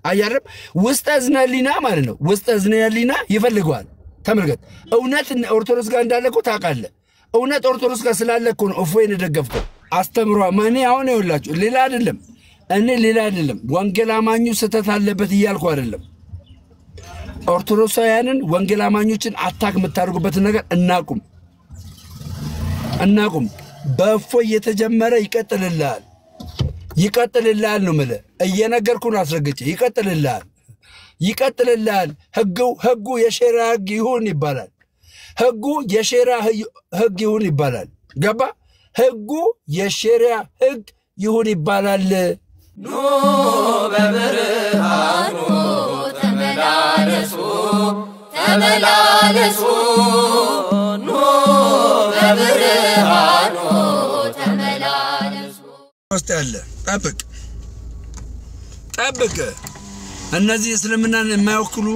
አያረም ውስጥ አዝናሊና ማለት ነው ውስጥ አዝናሊና ይፈልጋል ተመልከት እውነት ኦርቶዶክስ ጋር እንዳለኮ ታውቃለህ እውነት ኦርቶዶክስ ጋር ስላለኮ ነው እፎይን ደገፍከው አስተምሯ ማኔ አሁን ይወላችሁ ሌላ አይደለም እኔ ሌላ አይደለም ወንጌል አማኙ ስተት አለበት ይያልኩ አይደለም ኦርቶዶክሳውያንን ወንጌል አማኞችን አታክ መታርጉበት ነገር እናቁም በእፎይ የተጀመረ ይቀጥልልሃል ነው ማለት እየነገርኩ ነው አስረግጬ ይቀጥልልሃል ህጉ የሸራ ህግ ይሁን ይባላል ህጉ የሸራ ህግ ይሁን ይባላል ገባ ህጉ የሸራ ህግ ይሁን ይባላል ኑ በብርሃኑ ተመላለሱ ኑ በብርሃኑ ተመላለሱ ውስጥ ያለ ጠብቅ እነዚህ እስልምናን የማይወክሉ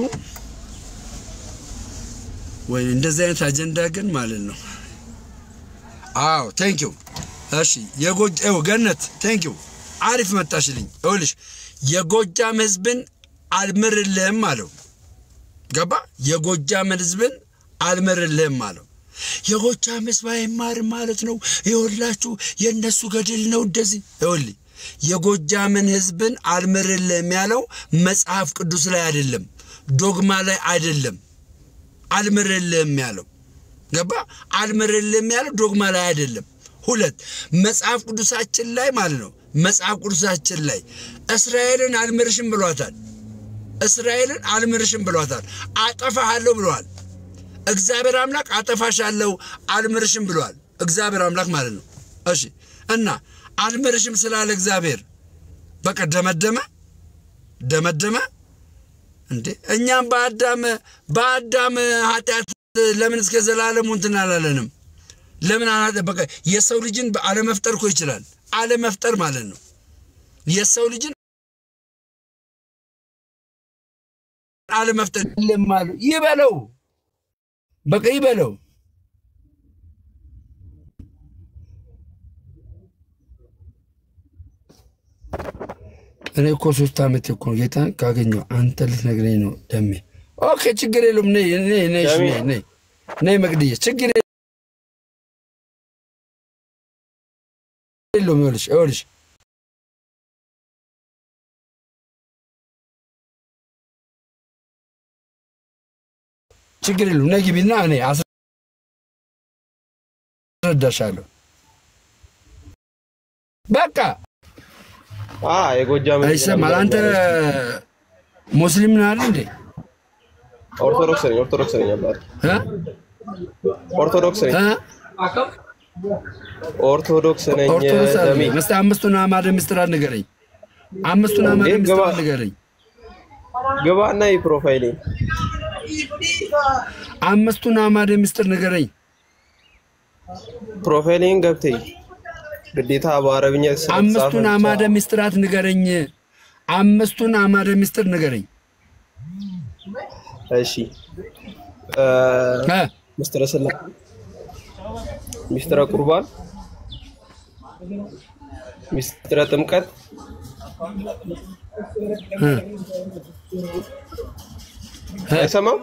ወይ እንደዚህ አይነት አጀንዳ ግን ማለት ነው አዎ ቴንክ ዩ እሺ የጎጃው ገነት ቴንክ ዩ አሪፍ መጣሽልኝ እውልሽ የጎጃም ህዝብን አልምርልህም አለው ገባ የጎጃም ህዝብን አልምርልህም አለው የጎጃም ህዝብ አይማር ማለት ነው ይወላችሁ የነሱ ገድል ነው እንደዚህ ይወልኝ የጎጃምን ህዝብን አልምርልህም ያለው መጽሐፍ ቅዱስ ላይ አይደለም ዶግማ ላይ አይደለም አልምርልህም ያለው ገባ አልምርልህም ያለው ዶግማ ላይ አይደለም ሁለት መጽሐፍ ቅዱሳችን ላይ ማለት ነው መጽሐፍ ቅዱሳችን ላይ እስራኤልን አልምርሽም ብሏታል አጠፋሃለሁ ብሏል እግዚአብሔር አምላክ አጠፋሻለሁ አልምርሽም ብሏል እግዚአብሔር አምላክ ማለት ነው እሺ እና አልምርሽም ስላለ እግዚአብሔር በቃ ደመደመ እንዴ እኛም በአዳም ኃጢአት ለምን እስከ ዘላለሙ እንትን አላለንም ለምን አላደ በቃ የሰው ልጅን አለመፍጠር እኮ ይችላል አለመፍጠር ማለት ነው የሰው ልጅን አለመፍጠር ለማሉ ይበለው በቃ ይበለው እኔ እኮ 3 አመት እኮ ጌታ ካገኘው አንተ ልትነግረኝ ነው ደሜ ኦኬ ችግር የለም ነይ መግደዬ ችግር የለም ይኸውልሽ ችግር የለም ነይ ግቢና እኔ አስረዳሻለሁ በቃ የጎጃም አይሰማል አንተ ሙስሊም ነህ አይደል እንዴ ኦርቶዶክስ ነኝ አባት ኦርቶዶክስ ነኝ ደሚ አምስቱን አማደ ምስጢራት ንገረኝ ገባና ፕሮፋይሌ አምስቱን አማደ ምስጢር ንገረኝ ፕሮፋይሌን ገብተይ ግዴታ በአረብኛ አምስቱን አማደ ምስጢራት ንገረኝ አምስቱን አማደ ምስጢር ንገረኝ እሺ ምስጢረ ሰላም ምስጢረ ቁርባን ምስጢረ ጥምቀት አይሰማም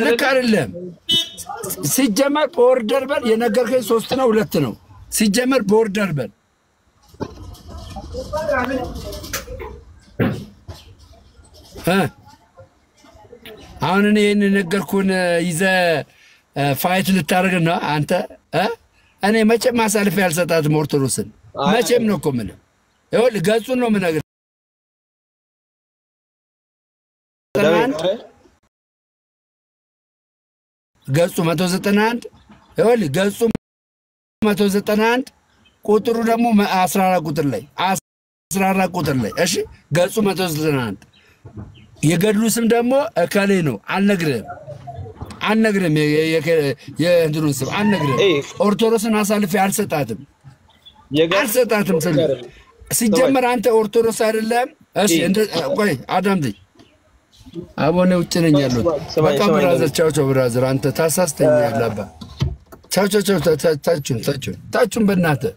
ልክ አይደለም ሲጀመር በኦርደር በል የነገርከኝ 3 ነው 2 ነው ሲጀመር በኦርደር በል አሁን እኔ ነገርኩን ይዘ ፋይት ልታረግ ነው አንተ እኔ መቼም ማሳልፍ ያልሰጣትም ኦርቶዶክስን መቼም ነው እኮ ምን ይኸውልህ ገጹን ነው የምነግርህ ገጹ 191 ይኸውልህ ገጹ 191 ቁጥሩ ደግሞ 14 ቁጥር ላይ እሺ ገጹ 191 የገድሉ ስም ደግሞ እከሌ ነው አልነግርህም የእንትኑን ስም አልነግርህም ኦርቶዶክስን አሳልፌ አልሰጣትም ሲጀመር አንተ ኦርቶዶክስ አይደለም እሺ ቆይ አዳምጠኝ አቦኔ ውጭ ነኝ ያለው በቃ ብራዘር ቻው ብራዘር አንተ ታሳስተኛለህ አባ ቻው ታቹን በእናትህ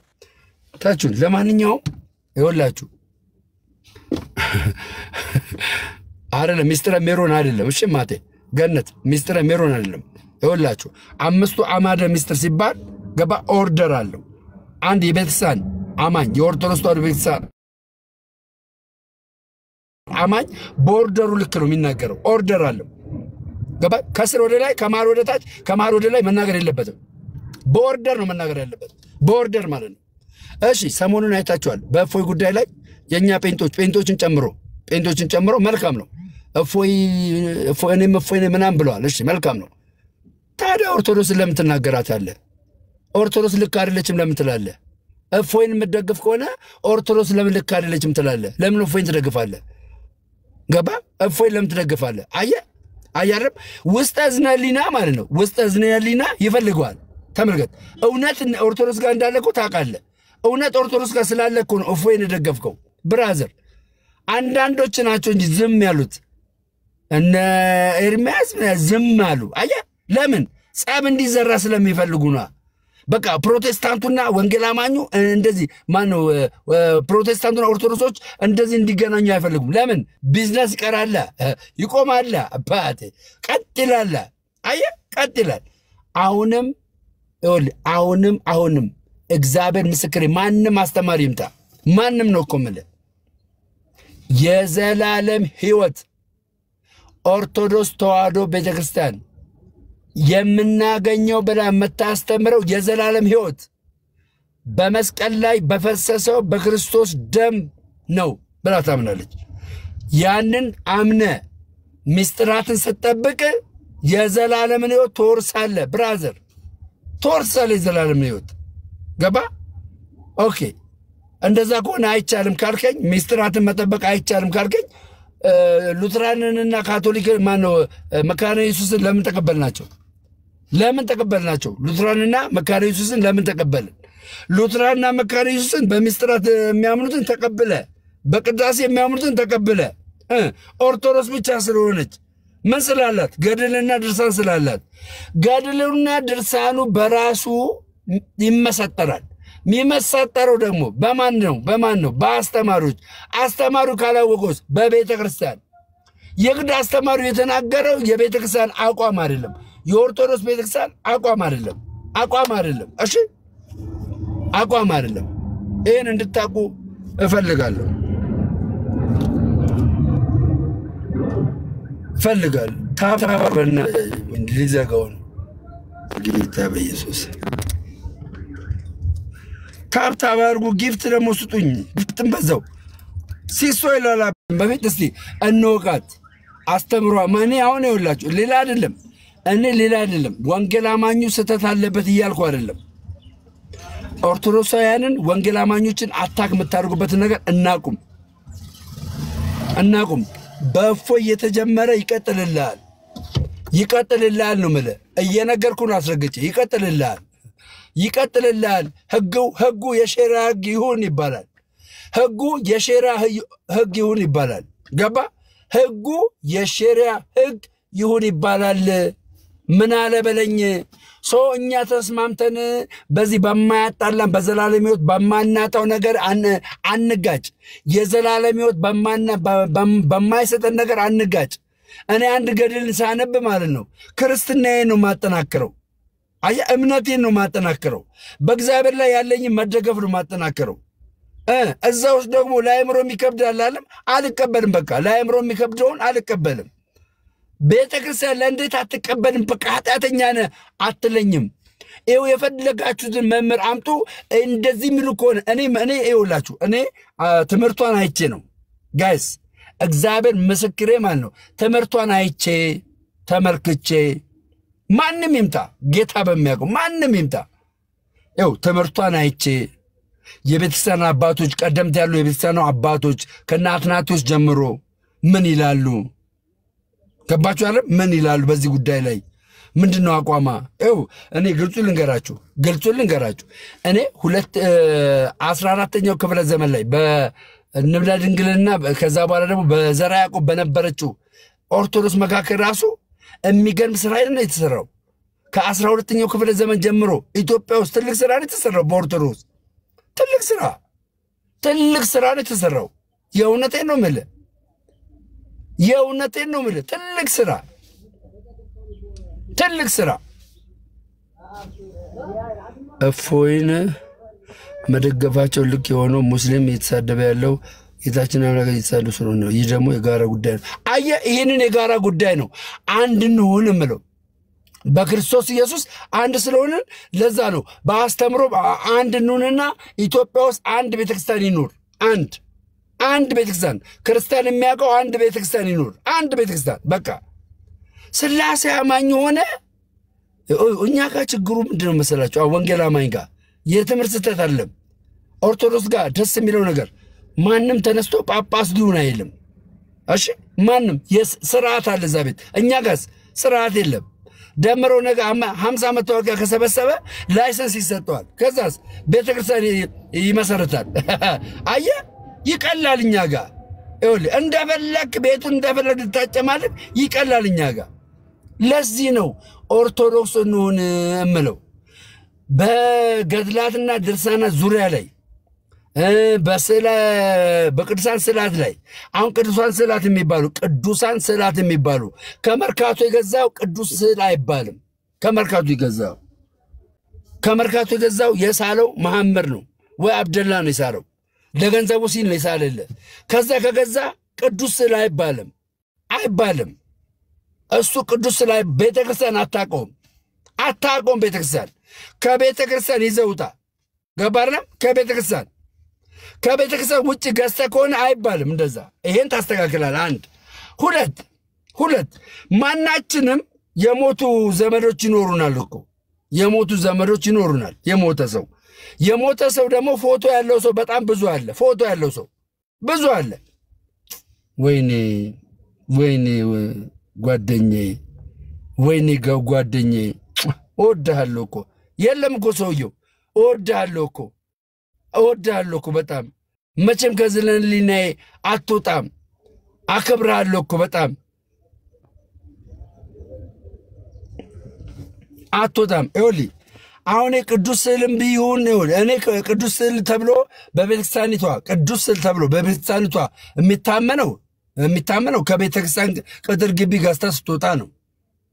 ታቹን ለማንኛውም ይወላችሁ አይደለም ሚስጥረ ሜሮን አይደለም እሺ ማቴ ገነት ሚስጥረ ሜሮን አይደለም ይወላችሁ አምስቱ አማደ ሚስጥር ሲባል ገባ ኦርደር አለው አንድ የቤተክርስቲያን አማኝ የኦርቶዶክስ ተዋሕዶ ቤተክርስቲያን አማኝ ቦርደሩ ልክ ነው የሚናገረው ኦርደር አለው ገባ ከስር ወደ ላይ ከማር ወደ ታች ከማር ወደ ላይ መናገር የለበትም ቦርደር ነው መናገር ያለበት ቦርደር ማለት ነው እሺ ሰሞኑን አይታችኋል በእፎይ ጉዳይ ላይ የኛ ጴንጦችን ጨምሮ መልካም ነው እፎይንም ምናምን ብለዋል እሺ መልካም ነው ታዲያ ኦርቶዶክስ ለምን ትናገራታለህ ኦርቶዶክስ ልክ አይደለችም ለምን ትላለህ እፎይን የምትደግፍ ከሆነ ኦርቶዶክስ ለምን ልክ አይደለችም ትላለህ ለምን እፎይን ትደግፋለህ ገባ እፎይን ለምን ትደግፋለህ አያረም ውስጥ አዝናሊና ማለት ነው ውስጥ አዝናሊና ይፈልጋል ተመልከት እውነት ኦርቶዶክስ ጋር እንዳለኩ ታውቃለህ እውነት ኦርቶዶክስ ጋር ስላለኩ ነው እፎይን ደገፍከው ብራዘር አንዳንዶች ናቸው እንጂ ዝም ያሉት እነ ኤርሚያስ ዝም አሉ አያ ለምን ጻብ እንዲዘራ ስለሚፈልጉ ነው በቃ ፕሮቴስታንቱና ወንጌል አማኙ እንደዚህ ማነው ፕሮቴስታንቱና ኦርቶዶክሶች እንደዚህ እንዲገናኙ አይፈልጉም ለምን ቢዝነስ ይቀራል ይቆማል አባቴ ቀጥላል አያ ቀጥላል አሁንም እግዚአብሔር ምስክሬ ማንም አስተማሪ ይምጣ ማንም ነው ቆመለ የዘላለም ሕይወት ኦርቶዶክስ ተዋሕዶ ቤተክርስቲያን የምናገኘው ብላ መታስተምረው የዘላለም ሕይወት በመስቀል ላይ በፈሰሰው በክርስቶስ ደም ነው ብላ ታምናለች ያንን አምነ ምስጢራትን ስትጠብቅ የዘላለም ሕይወት ትወርሳለህ ብራዘር ትወርሳለህ የዘላለም ሕይወት ገባ ኦኬ እንደዛ ከሆነ አይቻልም ካልከኝ ምስጢራትን መጠበቅ አይቻልም ካልከኝ ሉትራንንና ካቶሊክ ማነው መካነ ኢየሱስን ለምን ተቀበልናቸው ሉትራንና መካነ ኢየሱስን ለምን ተቀበልን ሉትራንና መካነ ኢየሱስን በምስጢራት የሚያምኑትን ተቀበለ በቅዳሴ የሚያምኑትን ተቀበለ ኦርቶዶክስ ብቻ ስለሆነች ምን ስላላት ገድልና ድርሳን ስላላት ገድልና ድርሳኑ በራሱ ይመሰጠራል የሚመሰጠረው ደግሞ በማን ነው በአስተማሪዎች አስተማሪው ካላወቀውስ በቤተ ክርስቲያን የግድ አስተማሪው የተናገረው የቤተ ክርስቲያን አቋም አይደለም የኦርቶዶክስ ቤተ ክርስቲያን አቋም አይደለም እሺ አቋም አይደለም ይሄን እንድታቁ እፈልጋለሁ ታፋበና ሊዘጋው ነው ጌታ በኢየሱስ ታብታብ አድርጉ ጊፍት ደግሞ ስጡኝ ጊፍትን በዛው ሲሶ ይላል በፊት እስቲ እንወቃት አስተምሯ ማኔ አሁን ይውላችሁ ሌላ አይደለም ወንጌል አማኙ ስተት አለበት እያልኩ አይደለም ኦርቶዶክሳውያንን ወንጌል አማኞችን አታክ የምታደርጉበት ነገር እናቁም በእፎይ የተጀመረ ይቀጥልልሃል ነው ማለት እየነገርኩ ነው አስረግጬ ይቀጥልልሃል ህጉ የሸራ ህግ ይሁን ይባላል ገባ ህጉ የሸራ ህግ ይሁን ይባላል ምን አለ በለኝ እኛ ተስማምተን በዚህ በማያጣላን በዘላለም ሕይወት በማናጣው ነገር አንጋጭ የዘላለም ሕይወት በማይሰጠን ነገር አንጋጭ እኔ አንድ ገድል ሳነብ ማለት ነው ክርስትናዬን ነው ማጠናከረው እምነቴን ነው ማጠናከረው በእግዚአብሔር ላይ ያለኝ መደገፍ ነው ማጠናከረው እዛው ደግሞ ለአእምሮ የሚከብዳል አልቀበልም በቃ ለአእምሮ የሚከብደውን አልቀበልም ቤተክርስቲያን ለእንዴት አትቀበልም በቃ ኃጢአተኛ ነህ አትለኝም ይኸው የፈለጋችሁትን መምህር አምጡ እንደዚህ የሚሉ ከሆነ እኔ ይኸውላችሁ እኔ ትምህርቷን አይቼ ነው ጋይስ እግዚአብሔር ምስክሬ ማለት ነው ትምህርቷን አይቼ ተመልክቼ ማንም ይምጣ ጌታ በሚያውቀው ማንም ይምጣ ይኸው ትምህርቷን አይቼ የቤተክርስቲያን አባቶች ቀደምት ያሉ የቤተክርስቲያን አባቶች ከናትናቴዎስ ጀምሮ ምን ይላሉ ገባችሁ አይደል ምን ይላሉ በዚህ ጉዳይ ላይ ምንድነው አቋማ ይኸው እኔ ግልጹን ልንገራችሁ እኔ 14ኛው ክፍለ ዘመን ላይ በንብለ ድንግልና ከዛ በኋላ ደግሞ በዘራ ያዕቆብ በነበረችው ኦርቶዶክስ መካከል ራሱ የሚገርም ስራ ነው የተሰራው ከ12ኛው ክፍለ ዘመን ጀምሮ ኢትዮጵያ ውስጥ ትልቅ ስራ ነው የተሰራው በኦርቶዶክስ ትልቅ ስራ ትልቅ ስራ ነው የተሰራው የእውነቴን ነው የምልህ ትልቅ ስራ እፎይን መደገፋቸው ልክ የሆነው ሙስሊም የተሳደበ ያለው ጌታችን አምላክ የተሳደበ ስለሆነ ነው ይህ ደግሞ የጋራ ጉዳይ ነው አየ ይሄንን የጋራ ጉዳይ ነው አንድ እንሁን እምለው በክርስቶስ ኢየሱስ አንድ ስለሆነ ለዛ ነው በአስተምሮ አንድ እንሁንና ኢትዮጵያ ውስጥ አንድ ቤተክርስቲያን ይኖር አንድ ቤተክርስቲያን ክርስቲያን የሚያውቀው አንድ ቤተክርስቲያን ይኖር አንድ ቤተክርስቲያን በቃ ስላሴ አማኝ ሆነ እኛ ጋር ችግሩ ምንድነው መሰላችሁ ወንጌል አማኝ ጋር የትምህርት ስህተት አይደለም ኦርቶዶክስ ጋር ደስ የሚለው ነገር ማንም ተነስቶ ጳጳስ ሊሆን አይልም እሺ ማንም የሥርዓት አለ እዛ ቤት እኛ ጋር ሥርዓት የለም ደምሮ ነገ 50 ዓመት ተወርጋ ከሰበሰበ ላይሰንስ ይሰጣል ከዛስ ቤተክርስቲያን ይመሰርታል አየ ይቀላል እኛ ጋር ይኸውልህ እንደፈለክ ቤቱን እንደፈለክ ልታጨማልቅ ይቀላል እኛ ጋር ለዚህ ነው ኦርቶዶክስ እንሁን እምለው በገድላትና ድርሳናት ዙሪያ ላይ በቅዱሳን ስዕላት ላይ አሁን ቅዱሳን ስዕላት የሚባሉ ከመርካቶ የገዛው ቅዱስ ስዕል አይባልም ከመርካቶ የገዛው የሳለው መሐመድ ነው ወይ አብደላ ነው የሳለው ለገንዘቡ ሲል ነው የሳለለ ከዛ ከገዛ ቅዱስ ስዕል አይባልም እሱ ቅዱስ ስዕል ቤተክርስቲያን አታቆም ቤተክርስቲያን ከቤተክርስቲያን ይዘውጣ ገባርለም ከቤተክርስቲያን ውጭ ገዝተ ከሆነ አይባልም እንደዛ ይሄን ታስተካክላል አንድ ሁለት ማናችንም የሞቱ ዘመዶች ይኖሩናል እኮ የሞተ ሰው ደግሞ ፎቶ ያለው ሰው በጣም ብዙ አለ ወይኔ ጓደኛዬ እወድሃለሁ እኮ የለም እኮ ሰውየው እወድሃለሁ እኮ በጣም መቼም ከዝለንሊናዬ አትወጣም አከብርሃለሁ እኮ በጣም አትወጣም ይኸውልህ አሁን ቅዱስ ስዕልም ቢሆን እኔ ቅዱስ ስዕል ተብሎ በቤተክርስቲያኒቷ የሚታመነው ከቤተክርስቲያን ቅጥር ግቢ ገዝታ ስትወጣ ነው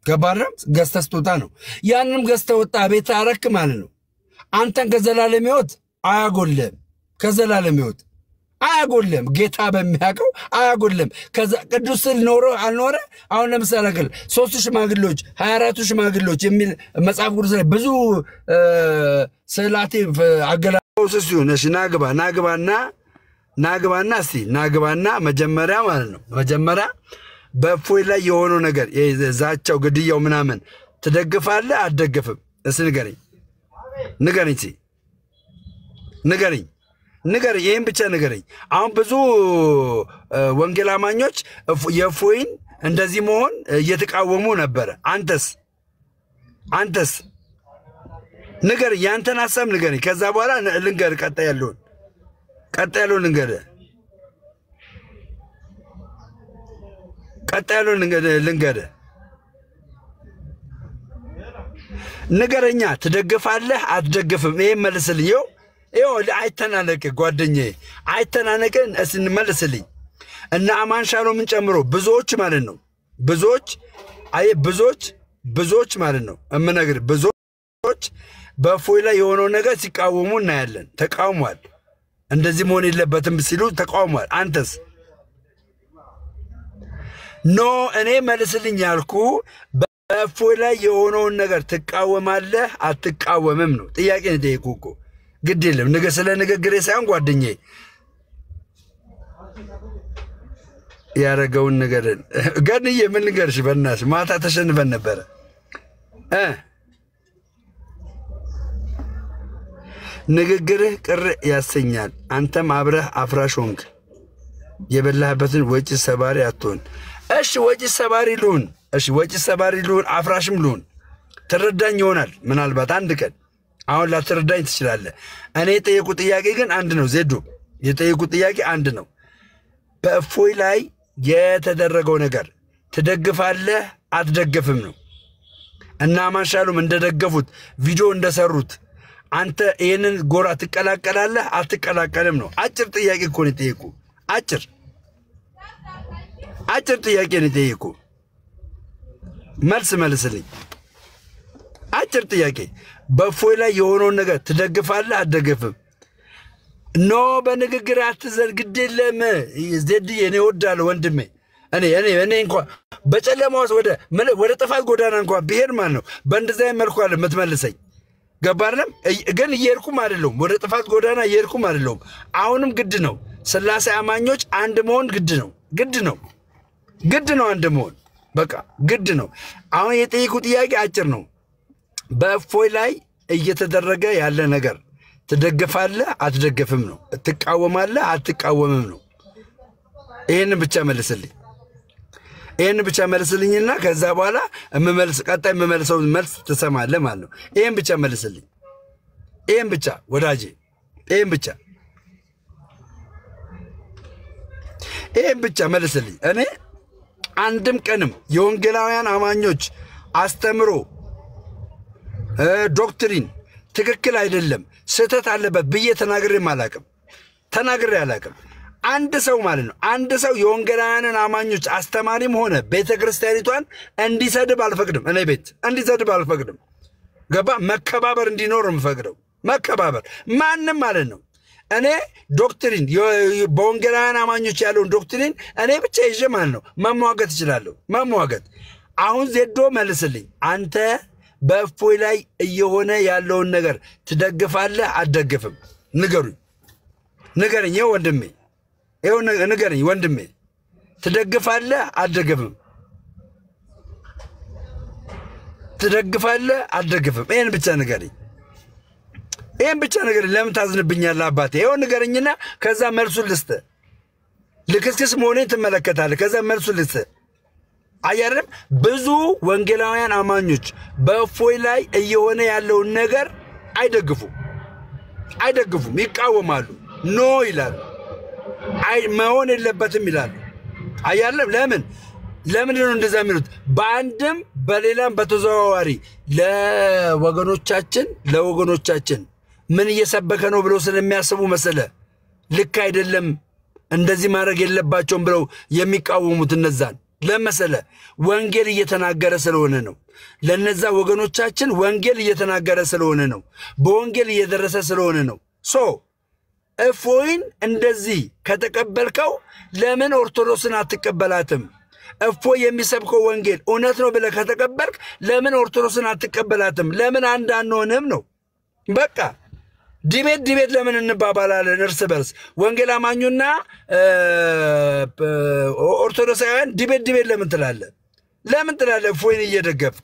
ገባረም ገዝታ ስትወጣ ነው ያንንም ገዝታ ወጣ ቤት አረክ ማለት ነው አንተን ከዘላለም ሕይወት አያጎልም ጌታ በሚያቀው አያጎልም ከዛ ቅዱስ ስዕል ኖሮ አልኖረ አሁን ለምሳሌ 3 ሽማግሌዎች 24 ሽማግሌዎች የሚል መጽሐፍ ቅዱስ ላይ ብዙ ስዕላት አገላውስ ሲሆንሽ ናግባና እስቲ ናግባና መጀመሪያ ማለት ነው መጀመሪያ በእፎይ ላይ የሆነው ነገር የዛቻው ግድያው ምናምን ትደግፋለህ አትደግፍም እስቲ ንገረኝ ይሄን ብቻ ንገረኝ አሁን ብዙ ወንጌል አማኞች የእፎይን እንደዚህ መሆን እየተቃወሙ ነበር አንተስ ንገረኝ ያንተን ሐሳብ ንገረኝ ከዛ በኋላ ልንገር ቀጣይ ያለውን ልንገር ንገረኛ ትደግፋለህ አትደግፍም ይሄን መልስልኝ ይኸው አይተናነቅ ጓደኛዬ አይተናነቅን እስንመልስልኝ እና አማን ሻሎምን ጨምሮ ብዙዎች ማለት ነው ብዙዎች ማለት ነው እምነግር ብዙዎች በእፎይ ላይ የሆነው ነገር ሲቃወሙ እናያለን ተቃውሟል እንደዚህ መሆን የለበትም ሲሉ ተቃውሟል አንተስ ኖ እኔ መልስልኝ ያልኩ በእፎይ ላይ የሆነውን ነገር ትቃወማለህ አትቃወምም ነው ጥያቄ ነው ጠይቁ ግድ የለም ስለ ንግግሬ ሳይሆን ጓደኛዬ ያረጋውን ነገርን ገንዬ ምን ንገርሽ በእናትሽ ማታ ተሸንፈን ነበር ንግግርህ ቅር ያሰኛል አንተም አብረህ አፍራሽ ሆንክ የበላህበትን ወጪ ሰባሪ አትሆን እሺ ወጪ ሰባሪ ልሁን አፍራሽም ልሁን ትረዳኝ ይሆናል ምናልባት አንድ ቀን አሁን ላትረዳኝ ትችላለህ እኔ የጠየቁ ጥያቄ ግን አንድ ነው ዜዶ የጠየቁ ጥያቄ አንድ ነው በእፎይ ላይ የተደረገው ነገር ትደግፋለህ አትደግፍም ነው እና አማን ሻሎም እንደደገፉት ቪዲዮ እንደሰሩት አንተ ይሄንን ጎራ ትቀላቀላለህ አትቀላቀልም ነው አጭር ጥያቄ እኮ ነው ጠይቁ አጭር ጥያቄ ነው ጠይቁ መልስልኝ አጭር ጥያቄ በእፎይ ላይ የሆነውን ነገር ትደግፋለህ አትደግፍም ኖ በንግግር አትዘርግደለም ዘድዬ እኔ ወዳለሁ ወንድሜ እኔ እንኳን በጨለማው ወደ ጥፋት ጎዳና እንኳን ብሄድ ማለት ነው በእንደዛ መልኩ አለ የምትመልሰኝ ገባርለም ግን እየርኩም አይደለም ወደ ጥፋት ጎዳና እየርኩም አይደለም አሁንም ግድ ነው ስላሴ አማኞች አንድ መሆን ግድ ነው አንድ መሆን በቃ ግድ ነው አሁን የጠይቁ ጥያቄ አጭር ነው በእፎይ ላይ እየተደረገ ያለ ነገር ትደግፋለህ አትደግፍም ነው ትቃወማለህ አትቃወምም ነው ይሄን ብቻ መልስልኝና ከዛ በኋላ ቀጣይ የምመልሰው መልስ ትሰማለህ ማለት ነው ይሄን ብቻ መልስልኝ ይሄን ብቻ ወዳጄ ይሄን ብቻ መልስልኝ እኔ አንድም ቀንም የወንጌላውያን አማኞች አስተምሮ ዶክትሪን ትክክል አይደለም ስህተት አለበት ብዬ ተናግሬ አላቅም አንድ ሰው ማለት ነው አንድ ሰው የወንጌላውያንን አማኞች አስተማሪም ሆነ ቤተክርስቲያኒቷን እንዲሰድብ አልፈቅድም እኔ ቤት እንዲሰድብ አልፈቅድም ገባ መከባበር እንዲኖር የምፈቅደው መከባበር ማንንም ማለት ነው እኔ ዶክትሪን በወንጌላውያን አማኞች ያለውን ዶክትሪን እኔ ብቻ ይዤ ማለት ነው መሟገት እችላለሁ አሁን ዜዶ መልስልኝ አንተ በእፎይ ላይ እየሆነ ያለውን ነገር ትደግፋለህ አትደግፍም ንገረኝ ወንድሜ ትደግፋለህ አትደግፍም ይሄን ብቻ ንገረኝ ለምን ታዝንብኛለህ አባቴ ይሄው ንገረኝና ከዛ መልሱን ልስጥ ልክስክስ መሆኔን ትመለከታለህ ከዛ መልሱን ልስጥ አያረም ብዙ ወንጌላውያን አማኞች በእፎይ ላይ እየሆነ ያለውን ነገር አይደግፉም ይቃወማሉ ኖ ይላሉ መሆን የለበትም ይላሉ አያለም ለምን ነው እንደዛ የሚሉት በአንድም በሌላም በተዘዋዋሪ ለወገኖቻችን ምን እየሰበከ ነው ብለው ስለሚያስቡ መሰለ ልክ አይደለም እንደዚህ ማድረግ የለባቸውም ብለው የሚቃወሙት እነዛን ለመሰለ ወንጌል እየተናገረ ስለሆነ ነው ለነዛ ወገኖቻችን ወንጌል እየተናገረ ስለሆነ ነው በወንጌል እየደረሰ ስለሆነ ነው እፎይን እንደዚህ ከተቀበልከው ለምን ኦርቶዶክስን አትቀበላትም እፎይ የሚሰብከው ወንጌል እውነት ነው ብለህ ከተቀበልክ ለምን ኦርቶዶክስን አትቀበላትም ለምን አንድ አንሆንም ነው በቃ ዲቤት ለምን እንባባላለን እርስ በርስ ወንጌል አማኙና ኦርቶዶክሳውያን ዲቤት ለምን ትላለህ እፎይን እየደገፍ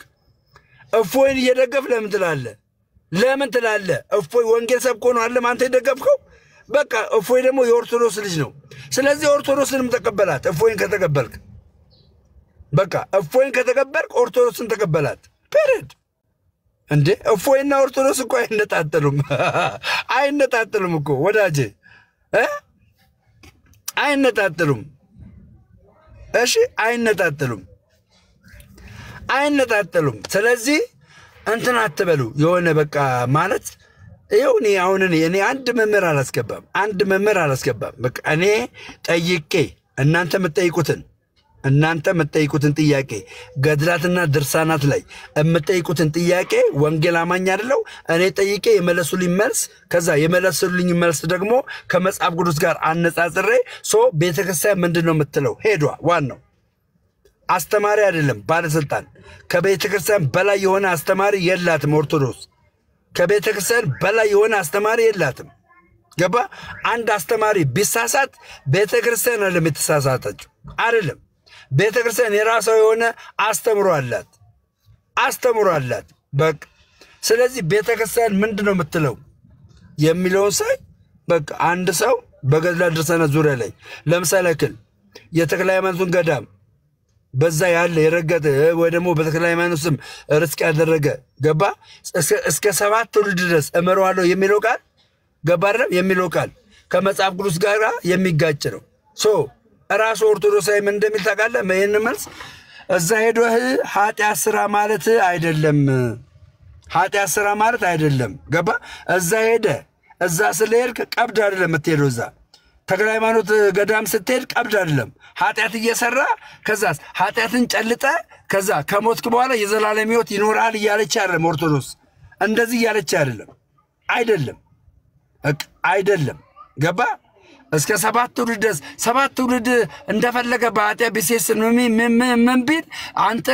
ለምን ትላለህ እፎይ ወንጌል ሰብኮ ነው አለ አንተ ይደገፍከው በቃ እፎይ ደግሞ የኦርቶዶክስ ልጅ ነው ስለዚህ ኦርቶዶክስንም ተቀበላት እፎይን ከተቀበልክ በቃ እፎይን ከተቀበልክ ኦርቶዶክስን ተቀበላት ፔሬድ እንዴ እፎይና ኦርቶዶክስ እኮ አይነጣጠሉም እኮ ወዳጄ አይነጣጠሉም እሺ አይነጣጠሉም ስለዚህ እንትን አትበሉ የሆነ በቃ ማለት ይሁን እኔ አንድ መምህር አላስገባም በቃ እኔ ጠይቄ እናንተ የምትጠይቁትን ጥያቄ ገድላትና ድርሳናት ላይ የምትጠይቁትን ጥያቄ ወንጌል አማኝ አይደለው እኔ ጠይቄ የመለሱልኝ መልስ ደግሞ ከመጽሐፍ ቅዱስ ጋር አነጻጽሬ ቤተክርስቲያን ምንድነው የምትለው ሄዷ ዋናው አስተማሪ አይደለም ባለስልጣን ከቤተክርስቲያን በላይ የሆነ አስተማሪ የላትም ኦርቶዶክስ ከቤተክርስቲያን በላይ የሆነ አስተማሪ የላትም ገባ አንድ አስተማሪ ቢሳሳት ቤተክርስቲያን አይደለም የተሳሳተችው አይደለም ቤተክርስቲያን የራሷ የሆነ አስተምሮ አላት በቃ ስለዚህ ቤተክርስቲያን ምንድነው የምትለው የሚለውን ሳይ በቃ አንድ ሰው በገድላት ድርሳናት ዙሪያ ላይ ለምሳሌ የተክለ ሃይማኖትን ገዳም በዛ ያለ የረገጠ ወይ ደግሞ በተክለ ሃይማኖት ስም ርስቅ ያደረገ ገባ እስከ 7 ትውልድ ድረስ እመረዋለሁ የሚለው ቃል ገባ አይደል የሚለው ቃል ከመጽሐፍ ቅዱስ ጋር የሚጋጭ ነው ራስ ኦርቶዶክሳዊ ምን እንደሚል ታውቃለህ ይሄን መልስ እዛ ሄዶ ኃጢአት ስራ ማለት አይደለም ኃጢአት ስራ ማለት አይደለም ገባ እዛ ሄደ እዛ ስለሄድክ ቀብድ አይደለም የምትሄደው እዛ ተክለ ሃይማኖት ገዳም ስትሄድ ቀብድ አይደለም ኃጢአት እየሰራ ከዛስ ኃጢአትን ጨልጠ ከዛ ከሞትክ በኋላ የዘላለም ሕይወት ይኖራል እያለች አይደለም ኦርቶዶክስ እንደዚህ እያለች አይደለም አይደለም ገባ እስከ 7 ትውልድ 7 ትውልድ እንደፈለገ በኃጢአት ቢሴስ ምን ቢል አንተ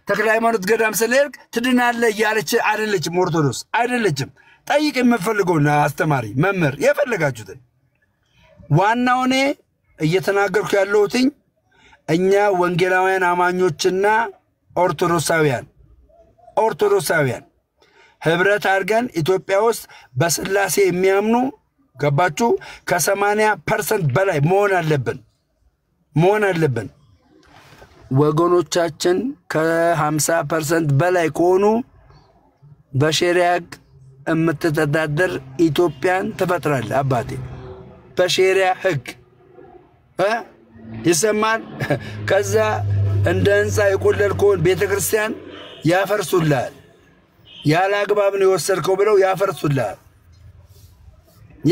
ተክለ ሃይማኖት ገዳም ስለሄድክ ትድናለህ እያለች አይደለችም ኦርቶዶክስ አይደለችም ጠይቅ የምፈልገውና አስተማሪ መምህር የፈለጋችሁትን ዋናው እኔ እየተናገርኩ ያለሁትኝ እኛ ወንጌላውያን አማኞችና ኦርቶዶክሳውያን ህብረት አድርገን ኢትዮጵያ ውስጥ በስላሴ የሚያምኑ ገባችሁ ከ80% በላይ መሆን አለብን ወገኖቻችን ከ50% በላይ ከሆኑ በሸሪዓ የምትተዳደር ኢትዮጵያን ትፈጥራለህ አባቴ በሸሪዓ ህግ ይሰማል ከዛ እንደ ህንጻ የቆለልከውን ቤተክርስቲያን ያፈርሱልሃል ያለ አግባብ ነው የወሰድከው ብለው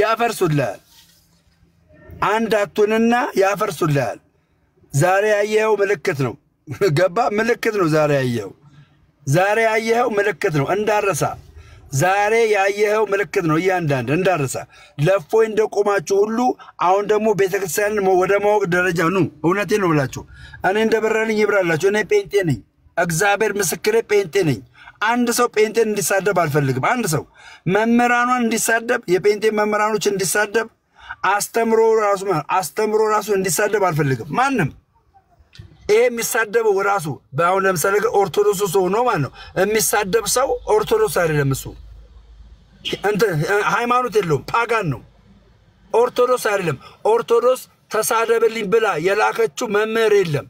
ያፈርሱልሃል አንድ አቱንና ያፈርሱልሃል ዛሬ ያየኸው ምልክት ነው ገባ ምልክት ነው ዛሬ ያየኸው ምልክት ነው እንዳረሳ ዛሬ ያየኸው ምልክት ነው እያንዳንድ እንዳረሳ ለፎይ እንደቆማችሁ ሁሉ አሁን ደግሞ ቤተክርስቲያን ወደ ማወቅ ደረጃ ነው እውነቴ ነው ብላችሁ እኔ እንደበረልኝ ይብራላችሁ እኔ ጴንጤ ነኝ እግዚአብሔር ምስክሬ ጴንጤ ነኝ አንድ ሰው ጴንጤን እንዲሳደብ አልፈልግም አንድ ሰው መምህራኑን እንዲሳደብ የጴንጤ መምህራኖች እንዲሳደብ አስተምሮ ራሱ እንዲሳደብ አልፈልግም ማንንም ይሄ የሚሳደበው ራሱ በአሁን ለምሳሌ ኦርቶዶክስ ሰው ነው ማለት ነው የሚሳደብ ሰው ኦርቶዶክስ አይደለም እሱ እንት ሃይማኖት የለውም ፓጋን ነው ኦርቶዶክስ አይደለም ኦርቶዶክስ ተሳደበልኝ ብላ የላከችው መምህር የለም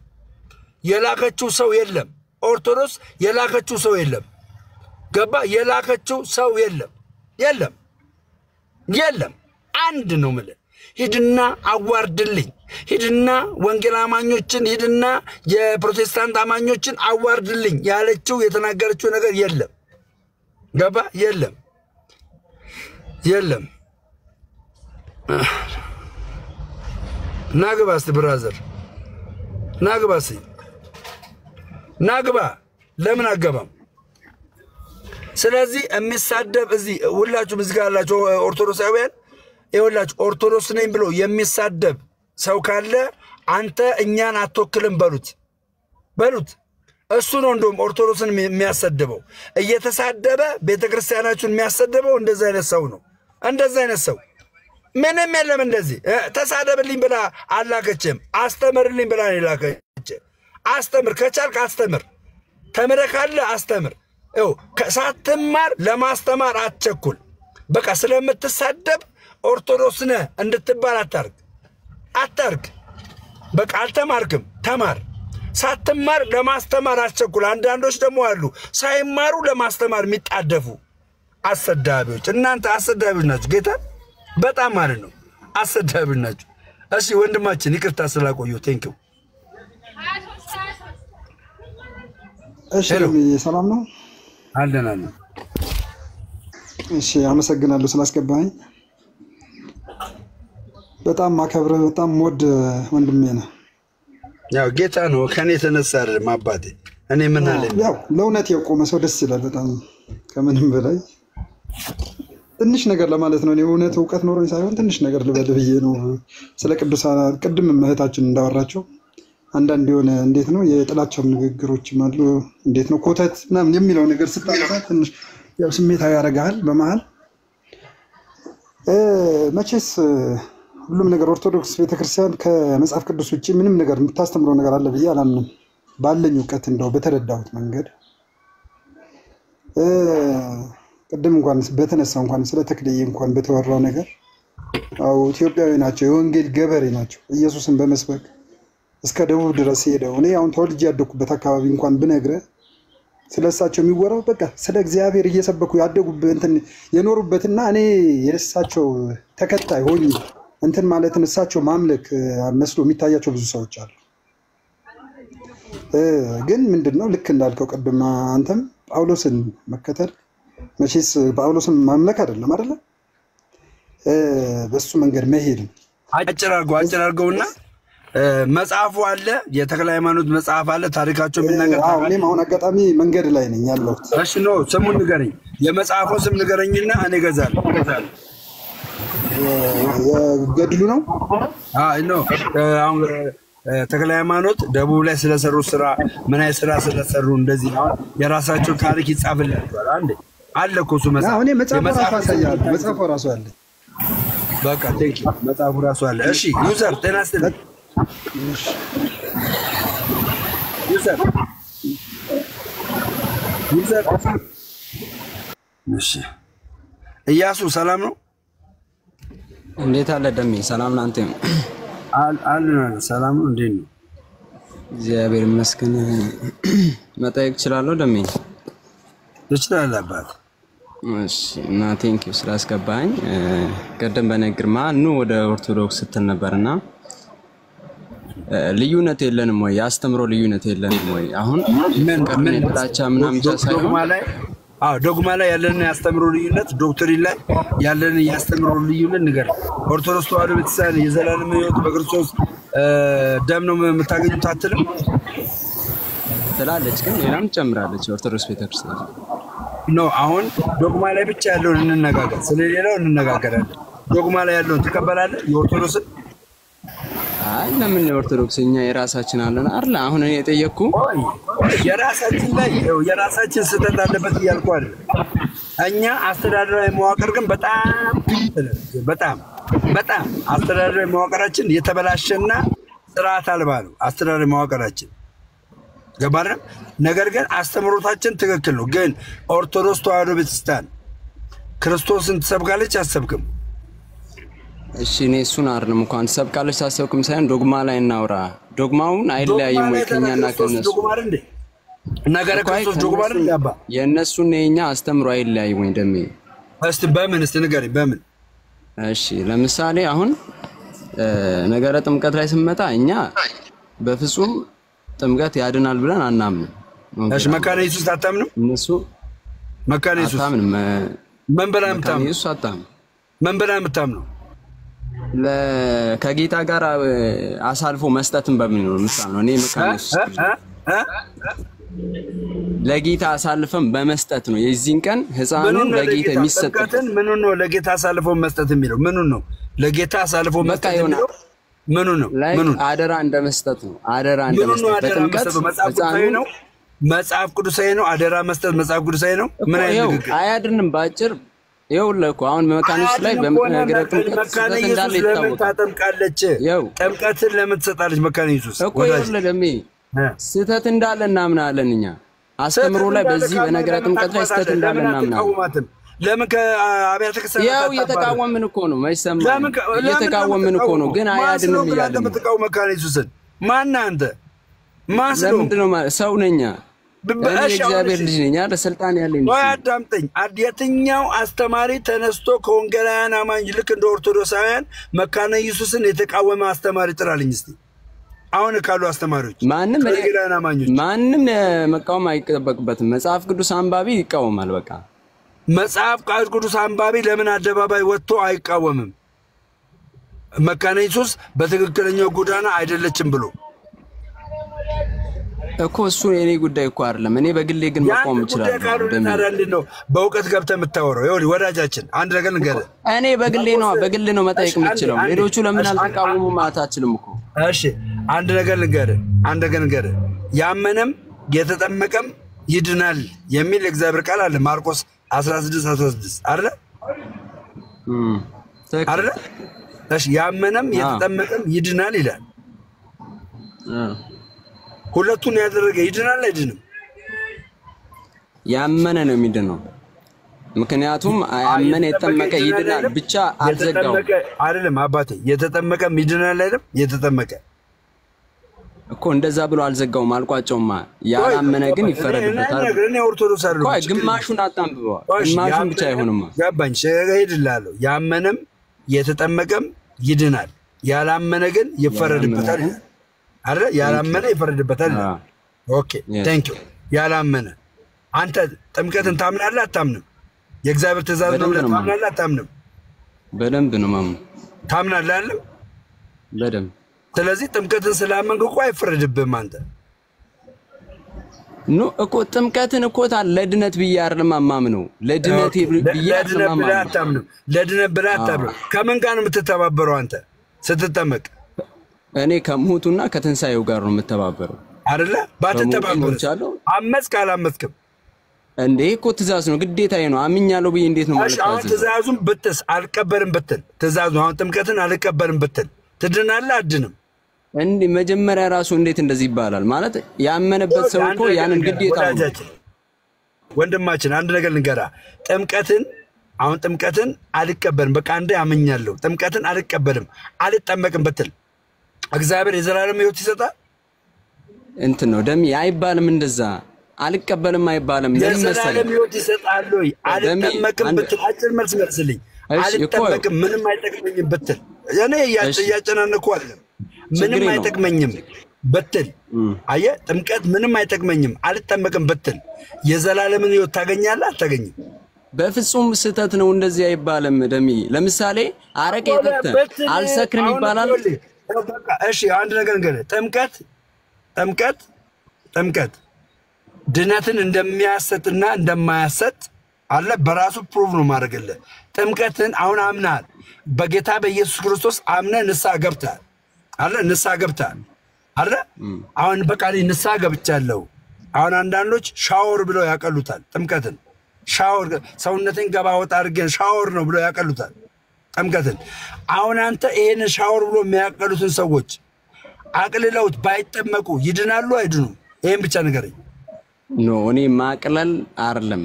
የላከችው ሰው የለም ኦርቶዶክስ የላከችው ሰው የለም ገባ የላከችው ሰው የለም አንድ ነው ማለት ሂድና አዋርድልኝ ሂድና ወንጌል አማኞችን ሂድና የፕሮቴስታንት አማኞችን አዋርድልኝ ያለችው የተናገረችው ነገር የለም ገባ የለም ናግባስ ብራዘር ናግባ ለምን አገባም ስለዚህ የሚሳደብ እዚህ ሁላችሁ ምዝጋላችሁ ኦርቶዶክሳውያን ይወላችሁ ኦርቶዶክስ ነኝ ብሎ የሚሳደብ ሰው ካለ አንተ እኛን አትወክልም በሉት እሱ ነው እንደውም ኦርቶዶክስን የሚያሰድበው እየተሳደበ ቤተክርስቲያናችሁን የሚያሰድበው እንደዛ አይነት ሰው ነው እንደዛ አይነት ሰው ምንም የለም እንደዚህ ተሳደብልኝ ብላ አላከችም አስተምርልኝ ብላ አላከች አስተምር ከቻልክ አስተምር ተመረካለ አስተምር ሳትማር ለማስተማር አትቸኩል በቃ ስለምትሳደብ ኦርቶዶክስ ነህ እንድትባል አታርግ በቃ አልተማርክም ተማር ሳትማር ለማስተማር አትቸኩል አንዳንዶች ደግሞ አሉ ሳይማሩ ለማስተማር የሚጣደፉ አሰዳቢዎች እናንተ አሰዳቢዎች ናችሁ ጌታ በጣም ማለት ነው አሰዳቢዎች ናችሁ እሺ ወንድማችን ይቅርታ ስላቆየው ቴንኪው እሺ ሰላም ነው አለናል እሺ አመሰግናለሁ ስላስገባኝ በጣም ማከብረ በጣም ሞድ ወንድሜ ነህ ያው ጌታ ነው ከኔ ተነሳ አይደለም አባቴ እኔ ምን አለ ያው ለውነት የቆመ ሰው ደስ ይላል በጣም ከምንም በላይ ትንሽ ነገር ለማለት ነው እውነት ዕውቀት ኖሮኝ ሳይሆን ትንሽ ነገር ልበል ብዬ ነው ስለ ቅዱሳን ቅድም እህታችን እንዳወራቸው አንዳንድ የሆነ እንዴት ነው የጥላቻው ንግግሮች ማለት እንዴት ነው ኮተት ምናምን የሚለው ነገር ስታነሳ ትንሽ ያው ስሜታዊ ያረጋል በመሃል መቼስ ሁሉም ነገር ኦርቶዶክስ ቤተክርስቲያን ከመጽሐፍ ቅዱስ ውጪ ምንም ነገር የምታስተምረው ነገር አለ ብዬ አላምንም ባለኝ ዕውቀት እንደው በተረዳሁት መንገድ ቅድም እንኳን በተነሳው እንኳን ስለ ተክልዬ እንኳን በተወራው ነገር አው ኢትዮጵያዊ ናቸው የወንጌል ገበሬ ናቸው ኢየሱስን በመስበክ እስከ ደቡብ ድረስ ሄደው እኔ አሁን ተወልጄ ያደኩበት አካባቢ እንኳን ብነግረ ስለሳቸው የሚወራው በቃ ስለ እግዚአብሔር እየሰበኩ ያደጉበት እንትን የኖሩበትና እኔ የእሳቸው ተከታይ ሆኜ እንትን ማለት እሳቸው ማምለክ መስሎ የሚታያቸው ብዙ ሰዎች አሉ ግን ምንድነው ልክ እንዳልከው ቀደም አንተም ጳውሎስን መከተል መቼስ ጳውሎስን ማምለክ አይደለም አይደለ? በሱ መንገድ መሄድ ነው። አጭር አድርገውና መጽሐፉ አለ፣ የተክለ ሃይማኖት መጽሐፍ አለ፣ ታሪካቸው የሚናገር። እኔም አሁን አጋጣሚ መንገድ ላይ ነኝ ያለሁት። እሺ ነው ስሙን ንገረኝ፣ የመጽሐፉን ስም ንገረኝና እኔ እገዛለሁ። የገድሉ ነው? አይ ነው አሁን ተክለ ሃይማኖት ደቡብ ላይ ስለሰሩ ስራ ምን አይነት ስራ ስለሰሩ እንደዚህ አሁን የራሳቸው ታሪክ ይጻፍላቸዋል። አንዴ አለ እኮ እሱ መጽሐፍ። እኔ መጽሐፉ ራሱ አሳያለሁ። መጽሐፉ ራሱ አለ። በቃ ቴንክ ዩ። መጽሐፉ ራሱ አለ። እሺ ዩዘር ጤና ይስጥልኝ። ዩዘር እሺ ኢያሱ ሰላም ነው? እንዴት አለ ደሜ? ሰላም ናንተ? አለን ሰላም ነው። እንዴት ነው? እግዚአብሔር ይመስገን። መጠየቅ እችላለሁ ደሜ? ትችላለህ አባት። እሺ እና ቴንክ ዩ ስላስገባኝ። ቀደም በነግርማ ኑ ወደ ኦርቶዶክስ ስትል ነበርና ልዩነት የለንም ወይ? ያስተምሮ ልዩነት የለንም ወይ? አሁን ምን ብላቻ ምናምን ብቻ ሳይሆን ዶግማ ላይ ያለን ያስተምሮ ልዩነት፣ ዶክትሪን ላይ ያለን ያስተምሮ ልዩነት ንገር። ኦርቶዶክስ ተዋሕዶ ቤተክርስቲያን የዘላለም ሕይወት በክርስቶስ ደም ነው የምታገኙት አትልም ትላለች፣ ግን ሌላም ጨምራለች ኦርቶዶክስ ቤተክርስቲያን ነው። አሁን ዶግማ ላይ ብቻ ያለውን እንነጋገር፣ ስለሌላው እንነጋገራለን። ዶግማ ላይ ያለውን ትቀበላለህ የኦርቶዶክስን? አይ ለምን ኦርቶዶክስኛ የራሳችን አለን አይደል? አሁን እኔ የጠየቅኩ የራሳችን ላይ የራሳችን ስህተት አለበት እያልኩ አይደል። እኛ አስተዳደራዊ መዋቅር ግን በጣም አስተዳደራዊ መዋቅራችን የተበላሸና ስርዓት አልባ ነው። አስተዳደራዊ መዋቅራችን ገባረ። ነገር ግን አስተምሮታችን ትክክል ነው። ግን ኦርቶዶክስ ተዋሕዶ ቤተክርስቲያን ክርስቶስን ትሰብካለች አትሰብክም? እሺ እኔ እሱን አይደለም እንኳን ትሰብካለች አትሰብክም ሳይሆን ዶግማ ላይ እናውራ። ዶግማውን አይለያይም ወይ ከኛና ከነሱ? ነገረ ክርስቶስ ዶግማ አይደል ያባ? የነሱና የኛ አስተምሮ አይለያይም ወይ ደሜ? እስቲ በምን እስቲ ንገረኝ በምን? እሺ ለምሳሌ አሁን ነገረ ጥምቀት ላይ ስንመጣ እኛ በፍጹም ጥምቀት ያድናል ብለን አናምንም። እሺ መካነ ኢየሱስ አታምንም? እነሱ መካነ ኢየሱስ አታምንም። መንበላ ምታም መካነ ኢየሱስ አታምንም። መንበላ ምታም ነው ከጌታ ጋር አሳልፎ መስጠትን በምን ነው ምሳሌ ነው? እኔ መካነ ኢየሱስ ለጌታ አሳልፈን በመስጠት ነው የዚህን ቀን ህፃኑን ለጌታ የሚሰጥበት። ምኑን ነው ለጌታ አሳልፎ መስጠት የሚለው? ምኑን ነው ለጌታ አሳልፎ መስጠት የሚለው? ምኑን ነው? ምኑን አደራ እንደመስጠት ነው። አደራ እንደመስጠት በጥምቀት ህፃኑ ነው። መጽሐፍ ቅዱሳዊ ነው። አደራ መስጠት መጽሐፍ ቅዱሳዊ ነው። ምን አይነት ንግግር አያድንም ባጭር ይኸውልህ እኮ አሁን በመካኒስ ላይ በመካነ ጥምቀት እንዳለ ይታወቃል። ታጠምቃለች። ጥምቀትን ለምን ትሰጣለች መካነ ኢየሱስ እኮ? ይኸውልህ ደሜ ስህተት እንዳለ እናምናለን እኛ አስተምሮ ላይ በዚህ በነገረ ጥምቀት ላይ ስህተት እንዳለ እናምናለን። ለምን ከአብያተ ክርስቲያናት ያው እየተቃወምን እኮ ነው ማይሰማ እየተቃወምን እኮ ነው። ግን አያድንም ይላል። ለምትቃወም መካነ ኢየሱስን ማን አንተ ማስለው? ለምንድን ነው ሰው ነኛ? እግዚአብሔር ልጅ ነኝ አይደል? ስልጣን ያለኝ ወይ አዳምጠኝ። የትኛው አስተማሪ ተነስቶ ከወንጌላውያን አማኝ ልክ እንደ ኦርቶዶክሳውያን መካነ ኢየሱስን የተቃወመ አስተማሪ ጥራልኝ እስቲ። አሁን ካሉ አስተማሪዎች ማንም መቃወም አይጠበቅበትም። መጽሐፍ ቅዱስ አንባቢ ይቃወማል። በቃ መጽሐፍ ቅዱስ አንባቢ ለምን አደባባይ ወጥቶ አይቃወምም? መካነ ኢየሱስ በትክክለኛው ጎዳና አይደለችም ብሎ እኮ እሱ የኔ ጉዳይ እኮ አይደለም። እኔ በግሌ ግን መቆም እችላለሁ። እንደምንድነው በእውቀት ገብተህ የምታወራው? ይኸውልህ ወዳጃችን አንድ ነገር ንገረህ። እኔ በግሌ ነው መጠየቅ የምችለው። ሌሎቹ ለምን አልተቃወሙ ማለት አትችልም እኮ። እሺ አንድ ነገር ንገረህ። ያመነም የተጠመቀም ይድናል የሚል እግዚአብሔር ቃል አለ። ማርቆስ 16:16 አይደል? አይደል? እሺ ያመነም የተጠመቀም ይድናል ይላል። ሁለቱን ያደረገ ይድናል አይድንም? ያመነ ነው የሚድነው። ምክንያቱም ያመነ የተጠመቀ ይድናል ብቻ አልዘጋው አይደለም አባቴ። የተጠመቀም ይድናል አይደለም? የተጠመቀ እኮ እንደዛ ብሎ አልዘጋውም አልቋጨውማ። ያላመነ ግን ይፈረድበታል። እኔ ኦርቶዶክስ አይደለም። ቆይ ግማሹን አጣምብበዋል። ግማሹን ብቻ አይሆንማ። ገባኝ። ሄድላለሁ። ያመነም የተጠመቀም ይድናል፣ ያላመነ ግን ይፈረድበታል አይደል? ያላመነ ይፈረድበታል። ኦኬ ቴንክ ዩ። ያላመነ አንተ ጥምቀትን ታምናለህ አታምንም? የእግዚአብሔር ትእዛዝ ነው ብለህ ታምናለህ አታምንም? በደንብ ነው ማምነው። ታምናለህ አይደል? በደንብ። ስለዚህ ጥምቀትን ስላመንክ እኮ አይፈረድብህም አንተ። ኖ እኮ ጥምቀትን እኮ ለድነት ብዬ አይደለም ማምነው። ለድነት ብዬ አይደለም ማምነው። ለድነት ብለህ አታምንም። ከምን ጋር ነው የምትተባበረው አንተ ስትጠመቅ? እኔ ከሞቱና ከትንሳኤው ጋር ነው የምተባበረው አይደለ? ባትተባበሩ አመጽክ አላመጽክም እንዴ? እኮ ትእዛዝ ነው፣ ግዴታዬ ነው። አምኛለሁ ብዬ እንዴት ነው ማለት ነው? አሁን ትእዛዙን ብትስ አልቀበልም ብትል፣ ትእዛዙ አሁን ጥምቀትን አልቀበልም ብትል ትድናለህ አድንም? እንዴ መጀመሪያ ራሱ እንዴት እንደዚህ ይባላል? ማለት ያመነበት ሰው እኮ ያንን ግዴታ ነው። ወንድማችን አንድ ነገር ልንገራ፣ ጥምቀትን አልቀበልም፣ በቃ አንዴ አምኛለሁ፣ ጥምቀትን አልቀበልም አልጠመቅም ብትል እግዚአብሔር የዘላለም ሕይወት ይሰጣል? እንትን ነው ደም አይባልም እንደዛ። አልቀበልም አይባልም። ለምን መሰለህ? የዘላለም ሕይወት ይሰጣል ወይ? አልጠመቅም ብትል አጭር መልስ መልስልኝ። አልጠመቅም ምንም አይጠቅመኝም ብትል እኔ እያጨናነኩ አይደለም። ምንም አይጠቅመኝም ብትል አየህ፣ ጥምቀት ምንም አይጠቅመኝም አልጠመቅም ብትል የዘላለምን ሕይወት ታገኛለህ አታገኝም? በፍጹም ስህተት ነው። እንደዚህ አይባልም ደሚ። ለምሳሌ አረቄ ጠጥተህ አልሰክርም ይባላል? እሺ አንድ ነገር እንግዲህ ጥምቀት ድነትን እንደሚያሰጥና እንደማያሰጥ አለ በራሱ ፕሩቭ ነው ማድረግልህ። ጥምቀትን አሁን አምናል፣ በጌታ በኢየሱስ ክርስቶስ አምነህ ንስሐ ገብተሃል አለ። ንስሐ ገብተሃል አለ። አሁን በቃ ንስሐ ገብቻለሁ። አሁን አንዳንዶች ሻወር ብለው ያቀሉታል ጥምቀትን። ሻወር ሰውነትን ገባ ወጣ አድርገን ሻወር ነው ብለው ያቀሉታል ጥምቀትን። አሁን አንተ ይሄን ሻወር ብሎ የሚያቀሉትን ሰዎች አቅልለውት ባይጠመቁ ይድናሉ አይድኑም? ይሄን ብቻ ንገረኝ። ኖ እኔ ማቅለል አይደለም፣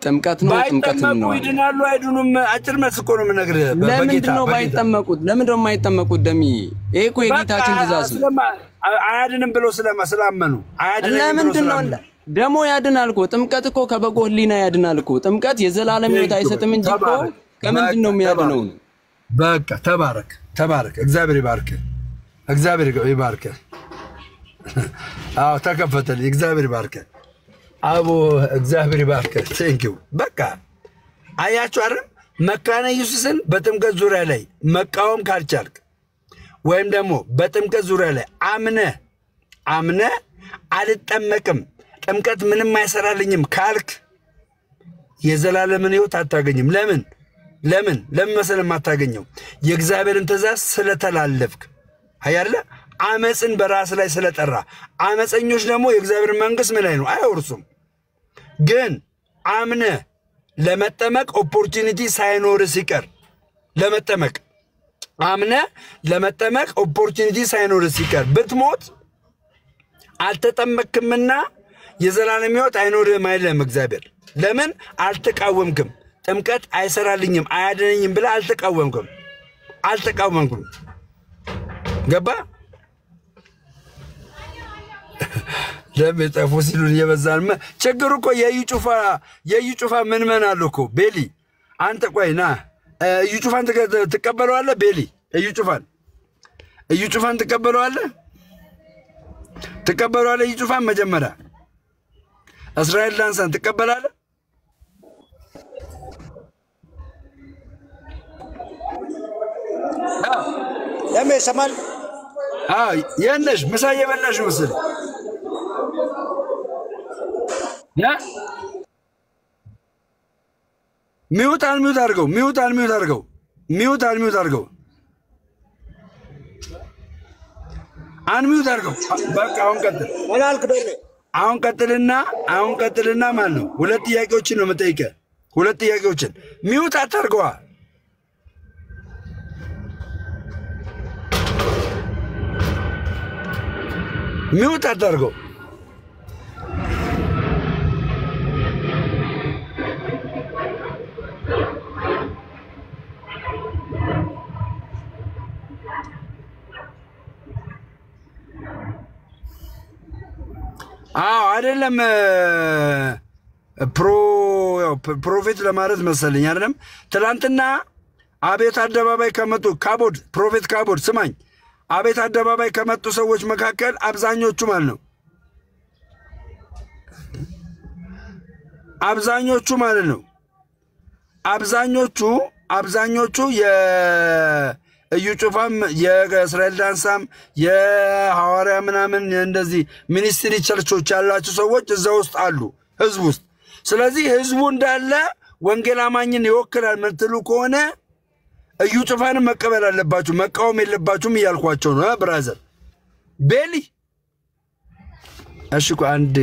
ጥምቀት ነው። ጥምቀትም ነው ይድናሉ አይድኑም? አጭር መልስ እኮ ነው የምነግርህ። ለምንድን ነው ባይጠመቁት? ለምንድን ነው የማይጠመቁት? ደሚ ይሄ እኮ የጌታችን ትእዛዝ ነው። አያድንም ብሎ ስላመኑ ለምንድን ነው ደሞ ያድናል እኮ። ጥምቀት እኮ ከበጎ ሕሊና ያድናል እኮ። ጥምቀት የዘላለም ሕይወት አይሰጥም እንጂ እኮ ከምንድን ነው የሚያድነው? በቃ ተባረክ። እግዚአብሔር ይባርክ። አዎ ተከፈተልኝ። እግዚአብሔር ይባርክ። አቦ እግዚአብሔር ይባርክ። ቴንኪው። በቃ አያችሁ አይደል? መካነ ኢየሱስን በጥምቀት ዙሪያ ላይ መቃወም ካልቻልክ ወይም ደግሞ በጥምቀት ዙሪያ ላይ አምነ አልጠመቅም፣ ጥምቀት ምንም አይሰራልኝም ካልክ የዘላለምን ሕይወት አታገኝም። ለምን መሰለህ የማታገኘው? የእግዚአብሔርን ትእዛዝ ስለተላለፍክ አይደለ? አመፅን በራስ ላይ ስለጠራ። አመፀኞች ደግሞ የእግዚአብሔር መንግስት ምን ላይ ነው? አይወርሱም። ግን አምነ ለመጠመቅ ኦፖርቹኒቲ ሳይኖር ሲቀር ለመጠመቅ ኦፖርቹኒቲ ሳይኖር ሲቀር ብትሞት አልተጠመቅክምና የዘላለም ሕይወት አይኖርህም አይልም እግዚአብሔር። ለምን አልተቃወምክም? ጥምቀት አይሰራልኝም አያድነኝም ብለህ አልተቃወምኩም። ገባ? ለምጠፉ ሲሉን የበዛን ችግሩ እኮ የዩ ጩፋ ምን አሉ እኮ ቤሊ። አንተ ቆይ ና እዩ ጩፋን ትቀበለዋለህ? ቤሊ እዩ ጩፋን ትቀበለዋለህ? እዩ ጩፋን መጀመሪያ እስራኤል ዳንሳን ትቀበላለህ? ለምን ይሰማል? የነሽ ምሳ እየበላሽ ምስል ሚውት አድርገው። በቃ አሁን ቀጥልና ማለት ነው። ሁለት ጥያቄዎችን ነው የምጠይቀህ። ሚውት አታርገዋ። ሚውት አታርገው። አይደለም ፕሮፌት ለማለት መሰለኝ አይደለም። ትላንትና አቤት አደባባይ ከመጡ ፕሮፌት ካቦድ ስማኝ፣ አቤት አደባባይ ከመጡ ሰዎች መካከል አብዛኞቹ ማለት ነው አብዛኞቹ የእዩ ጩፋም የእስራኤል ዳንሳም የሐዋርያ ምናምን እንደዚህ ሚኒስትሪ ቸርቾች ያላቸው ሰዎች እዛ ውስጥ አሉ ህዝብ ውስጥ። ስለዚህ ህዝቡ እንዳለ ወንጌል አማኝን ይወክላል ምትሉ ከሆነ እዩ ጩፋንም መቀበል አለባችሁ፣ መቃወም የለባችሁም እያልኳቸው ነው ብራዘር ቤሊ። እሺ እኮ አንድ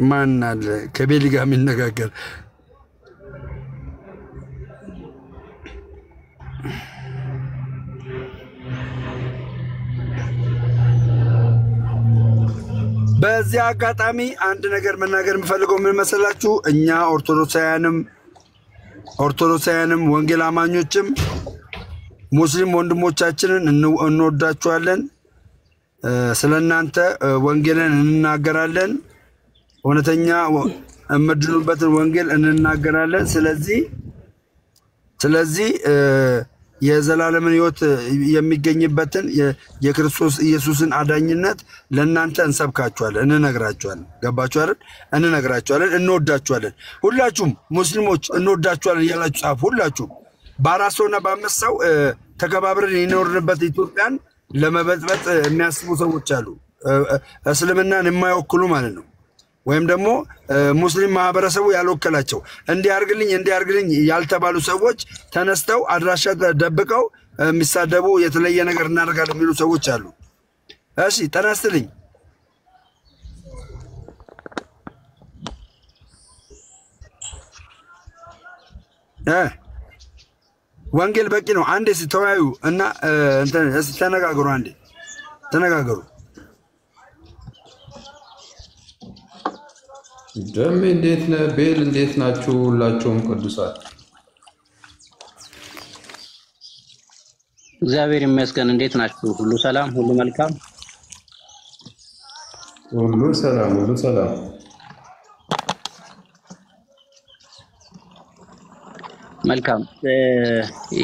ማን አለ ከቤሊ ጋር የሚነጋገር? በዚህ አጋጣሚ አንድ ነገር መናገር የምፈልገው ምን መሰላችሁ? እኛ ኦርቶዶክሳውያንም ወንጌል አማኞችም ሙስሊም ወንድሞቻችንን እንወዳችኋለን። ስለናንተ ወንጌልን እንናገራለን፣ እውነተኛ እምድኑበትን ወንጌል እንናገራለን። ስለዚህ የዘላለምን ሕይወት የሚገኝበትን የክርስቶስ ኢየሱስን አዳኝነት ለናንተ እንሰብካችኋለን፣ እንነግራችኋለን። ገባችሁ አይደል? እንነግራችኋለን፣ እንወዳችኋለን። ሁላችሁም ሙስሊሞች እንወዳችኋለን እያላችሁ ጻፉ። ሁላችሁም በአራት ሰውና በአምስት ሰው ተከባብረን የኖርንበት ኢትዮጵያን ለመበጥበጥ የሚያስቡ ሰዎች አሉ፣ እስልምናን የማይወክሉ ማለት ነው። ወይም ደግሞ ሙስሊም ማህበረሰቡ ያልወከላቸው እንዲያርግልኝ ያልተባሉ ሰዎች ተነስተው አድራሻ ደብቀው የሚሳደቡ የተለየ ነገር እናደርጋለን የሚሉ ሰዎች አሉ። እሺ ተነስተልኝ ወንጌል በቂ ነው። አንዴ ተወያዩ እና ተነጋገሩ። አንዴ ተነጋገሩ። ደሜ እንዴት ነህ? ቤል እንዴት ናችሁ? ሁላችሁም ቅዱሳን እግዚአብሔር ይመስገን። እንዴት ናችሁ? ሁሉ ሰላም፣ ሁሉ መልካም፣ ሁሉ ሰላም። መልካም።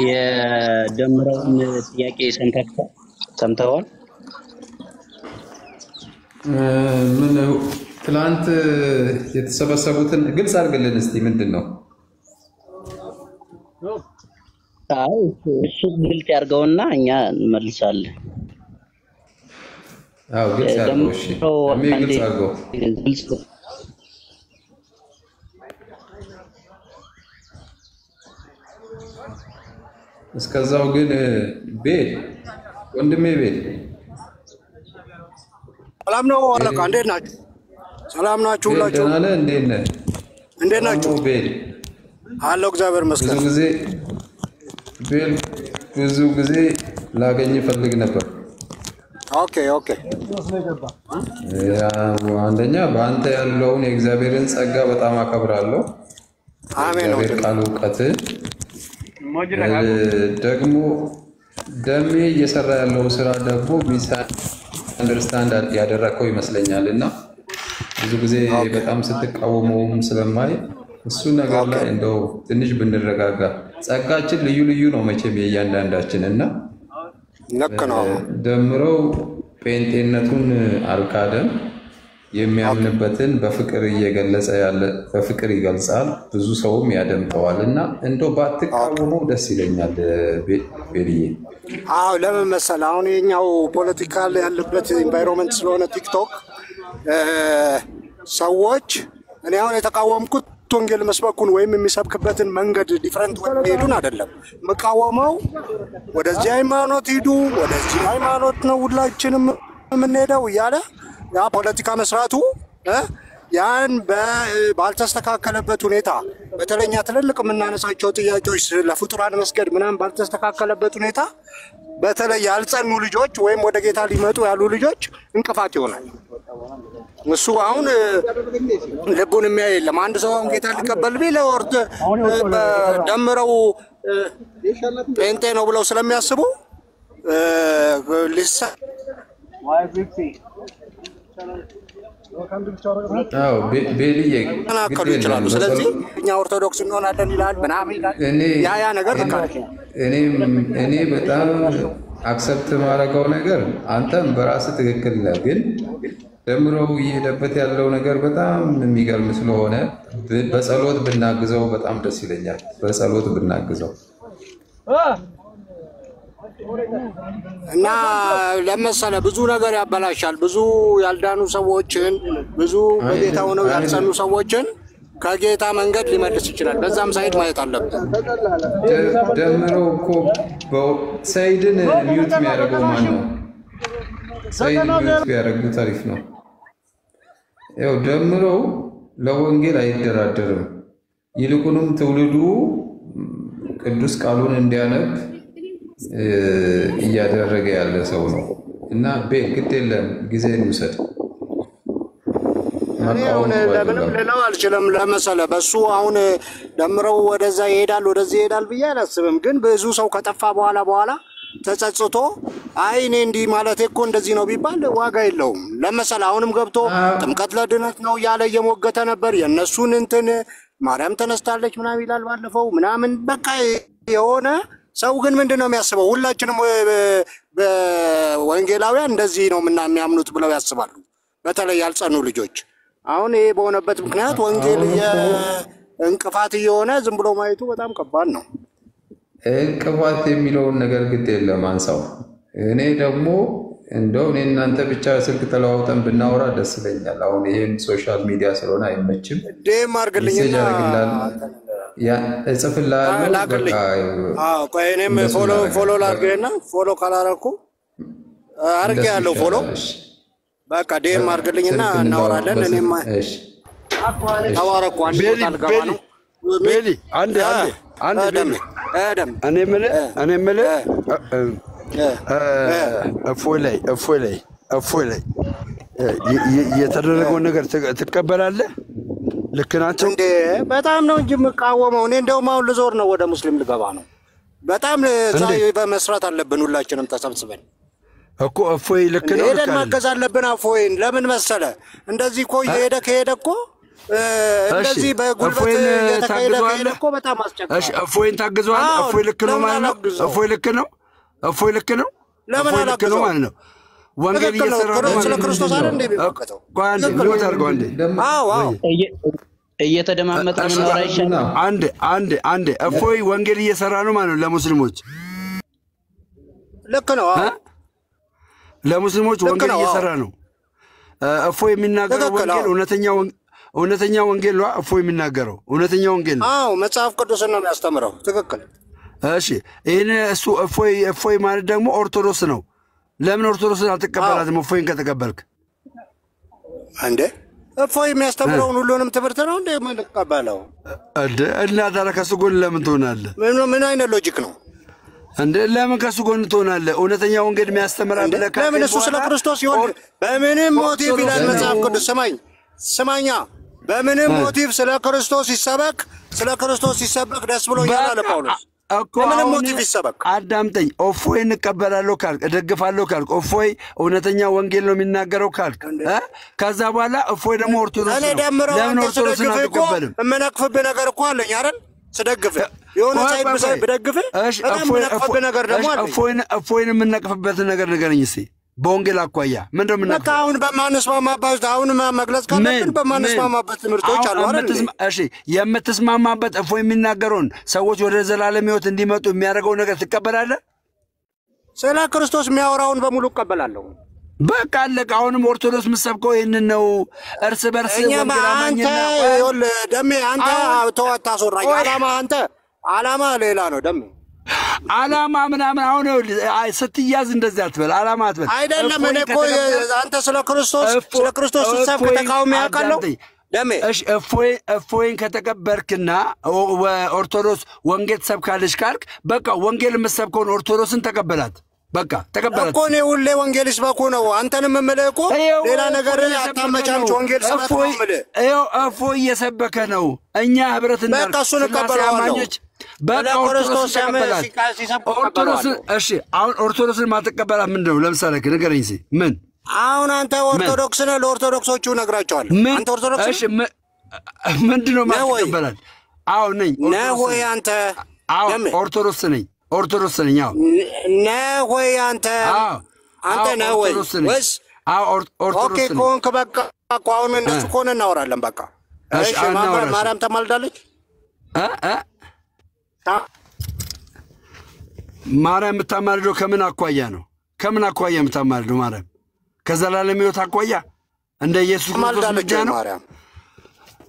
የደምረውን ጥያቄ ሰምተዋል? ምን ትላንት የተሰበሰቡትን ግልጽ አድርግልን እስቲ። ምንድን ነው? አዎ እሱ ግልጽ ያርገውና እኛ እንመልሳለን። አዎ ግልጽ ያርገው። እሺ ግልጽ አድርገው። እስከዛው ግን ቤል ወንድሜ ቤል ሰላም ነው አለቃ። እንዴት ናችሁ? ሰላም ናችሁ? ሁላችሁ ደህና ነህ? እንዴት ናችሁ? ቤል አለው እግዚአብሔር ይመስገን። ብዙ ጊዜ ላገኝ ፈልግ ነበር። ኦኬ አንደኛ በአንተ ያለውን የእግዚአብሔርን ጸጋ በጣም አከብራለሁ። አሜን። እግዚአብሔር ቃል እውቀት ደግሞ ደሜ እየሰራ ያለው ስራ ደግሞ ሚስ አንደርስታንድ ያደረከው ይመስለኛል እና ብዙ ጊዜ በጣም ስትቃወመውም ስለማይ እሱ ነገር ላይ እንደው ትንሽ ብንረጋጋ። ጸጋችን ልዩ ነው መቼም የእያንዳንዳችን እና ልክ ነው። ደምረው ጴንጤነቱን አልካደም። የሚያምንበትን በፍቅር እየገለጸ ያለ በፍቅር ይገልጻል፣ ብዙ ሰውም ያደምጠዋል እና እንደው ባትቃወመው ደስ ይለኛል ቤልዬ። አዎ ለምን መሰለህ አሁን የኛው ፖለቲካል ያለበት ኢንቫይሮንመንት ስለሆነ ቲክቶክ ሰዎች እኔ አሁን የተቃወምኩት ወንጌል መስበኩን ወይም የሚሰብክበትን መንገድ ዲፈረንት ወይ ሄዱን አይደለም መቃወመው። ወደዚህ ሃይማኖት ሂዱ፣ ወደዚህ ሃይማኖት ነው ሁላችንም የምንሄደው እያለ ያ ፖለቲካ መስራቱ ያን ባልተስተካከለበት ሁኔታ በተለኛ ትልልቅ የምናነሳቸው ጥያቄዎች ለፍጡራን መስገድ ምናምን ባልተስተካከለበት ሁኔታ በተለይ ያልጸኑ ልጆች ወይም ወደ ጌታ ሊመጡ ያሉ ልጆች እንቅፋት ይሆናል። እሱ አሁን ልቡን የሚያይ የለም። አንድ ሰው ጌታ ሊቀበል ቢል ደምረው ጴንጤ ነው ብለው ስለሚያስቡ ቤልዬ ተናከሉ ይችላሉ። ስለዚህ እኛ ኦርቶዶክስ እንሆናለን ይላል ምናምን ይላል። ያ ነገር እኔ በጣም አክሰፕት ማድረገው ነገር አንተም በራስህ ትክክል ነህ፣ ግን ደምረው እየሄደበት ያለው ነገር በጣም የሚገርም ስለሆነ በጸሎት ብናግዘው በጣም ደስ ይለኛል። በጸሎት ብናግዘው እና ለመሰለ ብዙ ነገር ያበላሻል። ብዙ ያልዳኑ ሰዎችን ብዙ በጌታ ሆነው ያልጸኑ ሰዎችን ከጌታ መንገድ ሊመልስ ይችላል። በዛም ሳይድ ማየት አለብን። ደምረው እኮ ሰይድን ሚውት የሚያደርገው ማን ነው? ሰይድ ሚውት ቢያደርጉት አሪፍ ነው። ያው ደምረው ለወንጌል አይደራደርም። ይልቁንም ትውልዱ ቅዱስ ቃሉን እንዲያነብ እያደረገ ያለ ሰው ነው እና ግድ የለም ጊዜ እንውሰድ። አሁን ለምንም ሌላው አልችልም ለመሰለ በሱ አሁን ደምረው ወደዛ ይሄዳል ወደዚህ ይሄዳል ብዬ አላስብም። ግን ብዙ ሰው ከጠፋ በኋላ ተጸጽቶ አይ እኔ እንዲህ ማለት እኮ እንደዚህ ነው ቢባል ዋጋ የለውም። ለመሰለ አሁንም ገብቶ ጥምቀት ለድነት ነው ያለ የሞገተ ነበር። የነሱን እንትን ማርያም ተነስታለች ምናምን ይላል ባለፈው ምናምን በቃ የሆነ ሰው ግን ምንድነው የሚያስበው? ሁላችንም በወንጌላውያን እንደዚህ ነው የሚያምኑት ብለው ያስባሉ። በተለይ ያልጸኑ ልጆች አሁን ይሄ በሆነበት ምክንያት ወንጌል እንቅፋት እየሆነ ዝም ብሎ ማየቱ በጣም ከባድ ነው። እንቅፋት የሚለውን ነገር ግድ የለም አንሳው። እኔ ደግሞ እንደው እኔ እናንተ ብቻ ስልክ ተለዋውጠን ብናወራ ደስ ይለኛል። አሁን ይሄን ሶሻል ሚዲያ ስለሆነ አይመችም። ዴም አርግልኝና ያ እጽፍልሃለሁ። በቃ ቆይ እኔም ፎሎ ላርግና ፎሎ ካላረኩ አርግ ያለው ፎሎ በቃ ዴም አርግልኝና እናወራለን። እኔም ተዋረኩ አንዴ ታልገባ ነው ቤሊ አንዴ ቤሊ እኔ የምልህ እፎይ ላይ የተደረገው ነገር ትቀበላለህ? ልክ ናቸው እንዴ? በጣም ነው እንጂ የምቃወመው እኔ እንደውም አሁን ልዞር ነው ወደ ሙስሊም ልገባ ነው። በጣም በመስራት አለብን ሁላችንም ተሰብስበን እኮ እፎይ ልክ ነው ሄደን ማገዝ አለብን። እፎይን ለምን መሰለ እንደዚህ እኮ ከሄደ እኮ እንደዚህ በጉልበት የተካሄደ እኮ በጣም አስቸጋሪ። እሺ እፎይን ታግዘዋል? እፎይ ልክ ነው ማለት ነው? እፎይ ልክ ነው ለምን አላገዘው ማለት ነው? ወንጌል እየሰራ ነው ስለ ክርስቶስ አይደል እንዴ ቢመከተው? ቋንዴ ነው ታርገው አንዴ እየተደማመጠን ነው አይሻል? አንዴ እፎይ ወንጌል እየሰራ ነው ማለት ነው ለሙስሊሞች። ልክ ነው ለሙስሊሞች ወንጌል እየሰራ ነው። እፎይ የሚናገረው ወንጌል እውነተኛ ወንጌል ነው። እፎይ የሚናገረው እውነተኛ ወንጌል ነው። መጽሐፍ ቅዱስን ነው የሚያስተምረው። ትክክል። እሺ ይሄን እሱ እፎይ ማለት ደግሞ ኦርቶዶክስ ነው። ለምን ኦርቶዶክስን አትቀበላትም? እፎይን ከተቀበልክ እንዴ እፎይ የሚያስተምረውን ሁሉንም ትምህርት ነው እንዴ የምንቀበለው? እና ታዲያ ከሱ ጎን ለምን ትሆናለህ? ምን አይነት ሎጂክ ነው እንዴ? ለምን ከሱ ጎን ትሆናለህ? እውነተኛ ወንጌል የሚያስተምር አለካ ለምን እሱ ስለ ክርስቶስ ይሆን? በምንም ሞቲቭ ይላል መጽሐፍ ቅዱስ። ስማኛ በምንም ሞቲቭ ስለ ክርስቶስ ሲሰበክ ደስ ብሎኛል አለ ጳውሎስ። በምንም ሞቲቭ ይሰበክ አዳምጠኝ። እፎይ እንቀበላለሁ ካልክ እደግፋለሁ ካልክ እፎይ እውነተኛ ወንጌል ነው የሚናገረው ካልክ ከዛ በኋላ እፎይ ደግሞ ኦርቶዶክስ ነው። ለምን ኦርቶዶክስን አትቀበልም? የምነቅፍብህ ነገር እኮ አለኝ አይደል? ስደግፍ የሆነ ሳይድ ብደግፍ የምነቅፍብህ ነገር ደግሞ አለኝ። እፎይን የምነቅፍበት ነገር ንገረኝ እስኪ በወንጌል አኳያ ምንድነው የምነቅፈው? በቃ አሁን በማንስማማበት አሁን መግለጽ ካለብን በማንስማማበት ትምህርቶች አሉ አይደል? እሺ የምትስማማበት እፎይ የሚናገረውን ሰዎች ወደ ዘላለም ሕይወት እንዲመጡ የሚያደርገው ነገር ትቀበላለህ? ስለ ክርስቶስ የሚያወራውን በሙሉ እቀበላለሁ። በቃ አለቀ። አሁንም ኦርቶዶክስ የምትሰብከው ይህንን ነው። እርስ በርስ አንተ ደሜ አንተ ተዋታ ሶራኝ ዓላማ ሌላ ነው ደሜ ዓላማ ምናምን አሁን ስትያዝ እንደዚህ አትበል። ዓላማ አትበል አይደለም። እኔ እኮ አንተ ስለ ክርስቶስ ስትሰብክ ተቃውሞ ያውቃለሁ ደሜ። እሺ እፎይን ከተቀበርክና ኦርቶዶክስ ወንጌል ትሰብካለች ካልክ በቃ ወንጌል የምትሰብከውን ኦርቶዶክስን ተቀበላት። በቃ ተቀበላት እኮ ነው። ሁሌ ወንጌል ይስበኩ ነው። አንተንም የምልህ እኮ ሌላ ነገር አታመቻምች። ወንጌል ሰበክ ነው የምልህ። እፎይ እየሰበከ ነው። እኛ ህብረት እናድርግ። በቃ እሱን እቀበላለሁ። በቃ ኦርቶዶክስ ተቀበላት። እሺ አሁን ኦርቶዶክስን ማትቀበላት ምንድነው? ለምሳሌ ንገረኝ እስኪ ምን? አሁን አንተ ኦርቶዶክስ ነህ፣ ለኦርቶዶክሶቹ እነግራቸዋለሁ። አንተ ኦርቶዶክስ እሺ ምንድነው ማትቀበላት? አዎ ነኝ ነህ ወይ አንተ? አዎ ኦርቶዶክስ ነኝ። ነህ ወይ አንተ? አንተ ነህ ወይ? ወይስ ኦርቶዶክስ ነው። ኦኬ ኮንክ በቃ አሁን እንደሱ ኮነ እናወራለን በቃ። እሺ ማርያም ተማልዳለች? ማርያም የምታማልደው ከምን አኳያ ነው? ከምን አኳያ የምታማልደው ማርያም? ከዘላለም ሕይወት አኳያ እንደ ኢየሱስ ክርስቶስ ምልጃ ነው?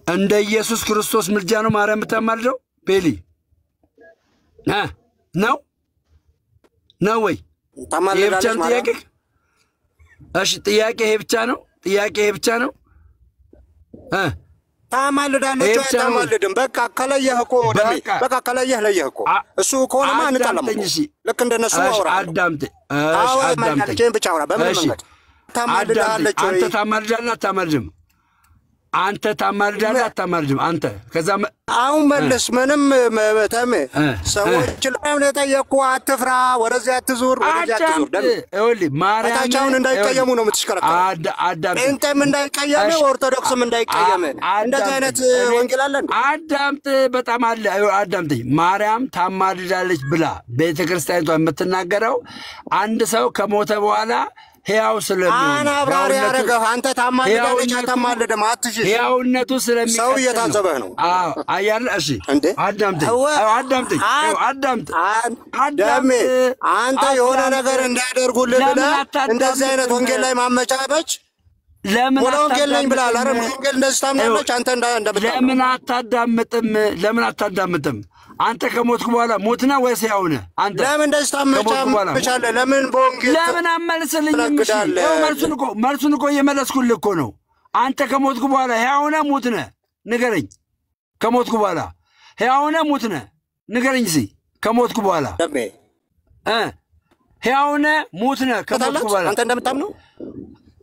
እንደ ኢየሱስ ክርስቶስ ምልጃ ነው ማርያም የምታማልደው? ቤሊ ነው ወይ? ይሄ ብቻ ነው ጥያቄ? እሺ ጥያቄ ይሄ ብቻ ነው? ጥያቄ ይሄ ብቻ ነው? ታማልዳለች ታማልድም በቃ ከለየህ እኮ በቃ ከለየህ ለየህ እኮ እሱ ከሆነ ማን ተቀለም ልክ እንደነሱ አውራ አዳምጥ ብቻ አውራ በምን መንገድ ታማልዳለች ወይ? አንተ ታማልዳለህ አታማልድም? አንተ ታማልዳለህ አታማልድም? አንተ ከዛ አሁን መልስ ምንም ተመ ሰዎች ላይ ነው ጠየቁ። አትፍራ፣ ወደዚያ አትዙር፣ ወደዚያ አትዙር። ደውል ማርያም እንዳይቀየሙ ነው የምትሽከረከረው። እንተም እንዳይቀየም፣ ኦርቶዶክስም እንዳይቀየም። እንደዚህ አይነት ወንጌል አለ እንዴ? አዳምጥ፣ በጣም አለ። አዳምጥኝ። ማርያም ታማልዳለች ብላ ቤተክርስቲያኒቷ የምትናገረው አንድ ሰው ከሞተ በኋላ ሕያው ስለሚሆን አና አብራሪ ያረጋህ አንተ ታማልዳለች አታማልድም አትሽ ሕያውነቱ ስለሚቀጥል ሰው እየታዘበህ ነው። አያለ እሺ አዳምጥ ደሜ አንተ የሆነ ነገር እንዳያደርጉልህ ብለህ እንደዚህ አይነት ወንጌል ላይ ማመቻበች ለምን ወንጌል ላይ ብለህ አረ ወንጌል እንደዚህ ታምናለች አንተ ለምን አታዳምጥም? አንተ ከሞትክ በኋላ ሞት ነው ወይስ ሕያው ነህ? አንተ ለምን እንደዚህ ታመቻለህ? ለምን በወንጌል ለምን አመልስልኝም? እሺ መልሱን እኮ እየመለስኩልህ እኮ ነው። አንተ ከሞትክ በኋላ ሕያው ነህ ሙት ነህ? ንገረኝ። ከሞትክ በኋላ ሕያው ነህ ሙት ነህ? ንገረኝ እስኪ። ከሞትክ በኋላ ሕያው ነህ ሙት ነህ? ከሞትክ በኋላ አንተ እንደምታምነው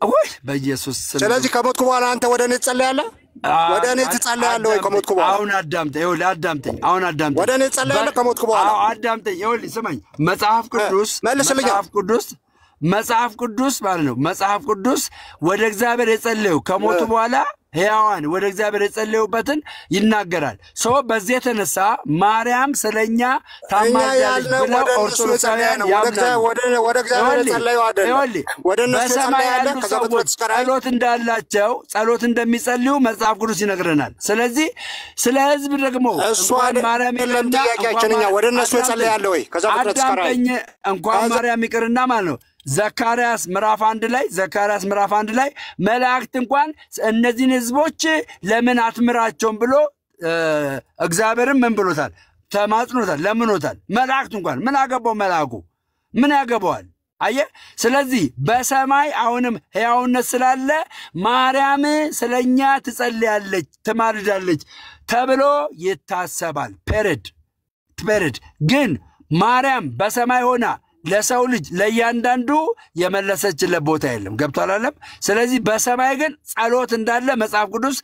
ወይ በኢየሱስ። ስለዚህ ከሞትክ በኋላ አንተ ወደ እኔ ትጸልያለህ? ወደ እኔ ትጸልያለህ ወይ ከሞትክ በኋላ? አሁን አዳምጠኝ፣ ይኸውልህ አዳምጠኝ። አሁን አዳምጠኝ። ወደ እኔ ትጸልያለህ ከሞትክ በኋላ? አዎ አዳምጠኝ። ይኸውልህ ስማኝ። መጽሐፍ ቅዱስ ማለት ነው። መጽሐፍ ቅዱስ ወደ እግዚአብሔር የጸለዩ ከሞቱ በኋላ ሕያዋን ወደ እግዚአብሔር የጸለዩበትን ይናገራል። ሰው በዚህ የተነሳ ማርያም ስለኛ ታማልዳለች ብለው ኦርቶዶክሳውያን ያምናሉ። ወደ እግዚአብሔር የጸለዩ አይደል? ወደ እነሱ ያሉ ሰዎች ጸሎት እንደሚጸልዩ መጽሐፍ ቅዱስ ይነግረናል። ስለዚህ ስለ ሕዝብ ደግሞ ማርያም ጥያቄያችን ወደ እነሱ የጸለያለ ወይ? ከዛ እንኳን ማርያም ይቅርና ማለት ነው ዘካርያስ ምዕራፍ 1 ላይ መላእክት እንኳን እነዚህን ህዝቦች ለምን አትምራቸውም ብሎ እግዚአብሔርም ምን ብሎታል? ተማጽኖታል፣ ለምኖታል። መላእክት እንኳን ምን አገባው? መልአኩ ምን ያገባዋል? አየ። ስለዚህ በሰማይ አሁንም ሕያውነት ስላለ ማርያም ስለኛ ትጸልያለች፣ ትማልዳለች ተብሎ ይታሰባል። ፔሬድ ግን ማርያም በሰማይ ሆና ለሰው ልጅ ለእያንዳንዱ የመለሰችለት ቦታ የለም። ገብቷል አለም። ስለዚህ በሰማይ ግን ጸሎት እንዳለ መጽሐፍ ቅዱስ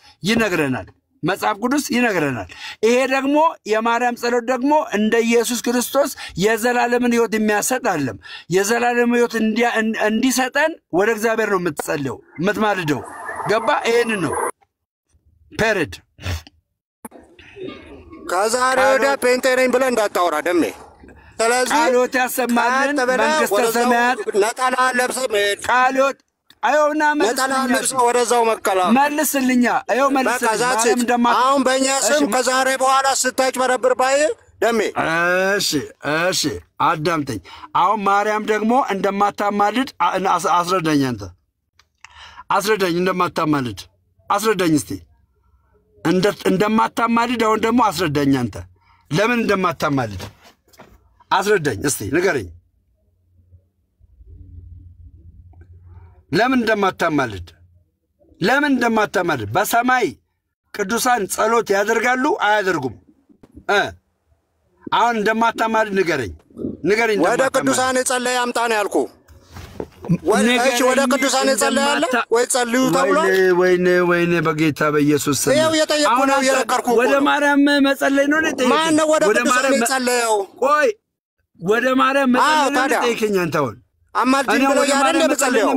ይነግረናል። ይሄ ደግሞ የማርያም ጸሎት ደግሞ እንደ ኢየሱስ ክርስቶስ የዘላለምን ሕይወት የሚያሰጥ አለም። የዘላለም ሕይወት እንዲሰጠን ወደ እግዚአብሔር ነው የምትጸልየው የምትማልደው። ገባ? ይሄንን ነው ፔሬድ። ከዛሬ ወዲያ ፔንቴ ነኝ ብለህ እንዳታወራ ደሜ። ስለዚህ ቃሎት ያሰማልን መንግስተ ሰማያት ነጠላ ለብሰህ መሄድ ቃሎት አይውና ወደዛው መቀላ መልስልኛ። አይው መልስልኝ። አሁን በእኛ ስም ከዛሬ በኋላ ስታጭበረብር ባይ ደሜ። እሺ አዳምጠኝ። አሁን ማርያም ደግሞ እንደማታማልድ አስረዳኝ። አንተ አስረዳኝ። እንደማታማልድ አስረዳኝ እስቲ። እንደማታማልድ አሁን ደግሞ አስረዳኝ። አንተ ለምን እንደማታማልድ አስረዳኝ እስቲ፣ ንገረኝ። ለምን እንደማታማልድ በሰማይ ቅዱሳን ጸሎት ያደርጋሉ አያደርጉም? አሁን እንደማታማልድ ንገረኝ። ወደ ቅዱሳን የጸለየ አምጣ ነው ያልኩህ። ወደ ቅዱሳን የጸለያለ ወይ ጸልዩ ተብሏል? ወይኔ በጌታ በኢየሱስ ስም ይኸው እየጠየኩህ ነው፣ እየነገርኩህ። ወደ ማርያም መጸለይ ነው እንዴ? ማነው ወደ ቅዱሳን የጸለየው? ቆይ ወደ ማርያም መጸለይ ነው ጠይቀኝ። አንተ አሁን አማልጅኝ ብሎ ያረለ መጸለየው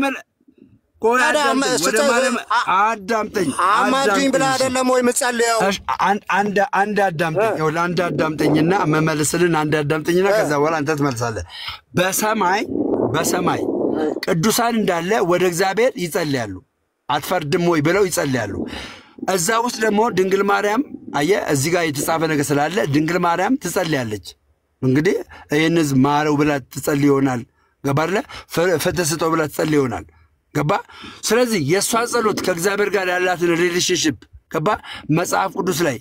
ቆይ ወደ ማርያም አዳምጠኝ። አማልጅኝ ብላ አይደለም ወይ መጸለየው? አንድ አዳምጠኝ። ይኸውልህ አንድ አዳምጠኝና መመልስልን አንድ አዳምጠኝና ከዛ በኋላ አንተ ትመልሳለህ። በሰማይ ቅዱሳን እንዳለ ወደ እግዚአብሔር ይጸልያሉ። አትፈርድም ወይ ብለው ይጸልያሉ። እዛ ውስጥ ደግሞ ድንግል ማርያም አየ እዚህ ጋር የተጻፈ ነገር ስላለ ድንግል ማርያም ትጸልያለች። እንግዲህ ይሄን ህዝብ ማረው ብላ ትጸልይ ይሆናል። ገባለ ፍትህ ስጠው ብላ ትጸልይ ይሆናል። ገባ። ስለዚህ የእሷ ጸሎት ከእግዚአብሔር ጋር ያላትን ሪሌሽንሺፕ ገባ። መጽሐፍ ቅዱስ ላይ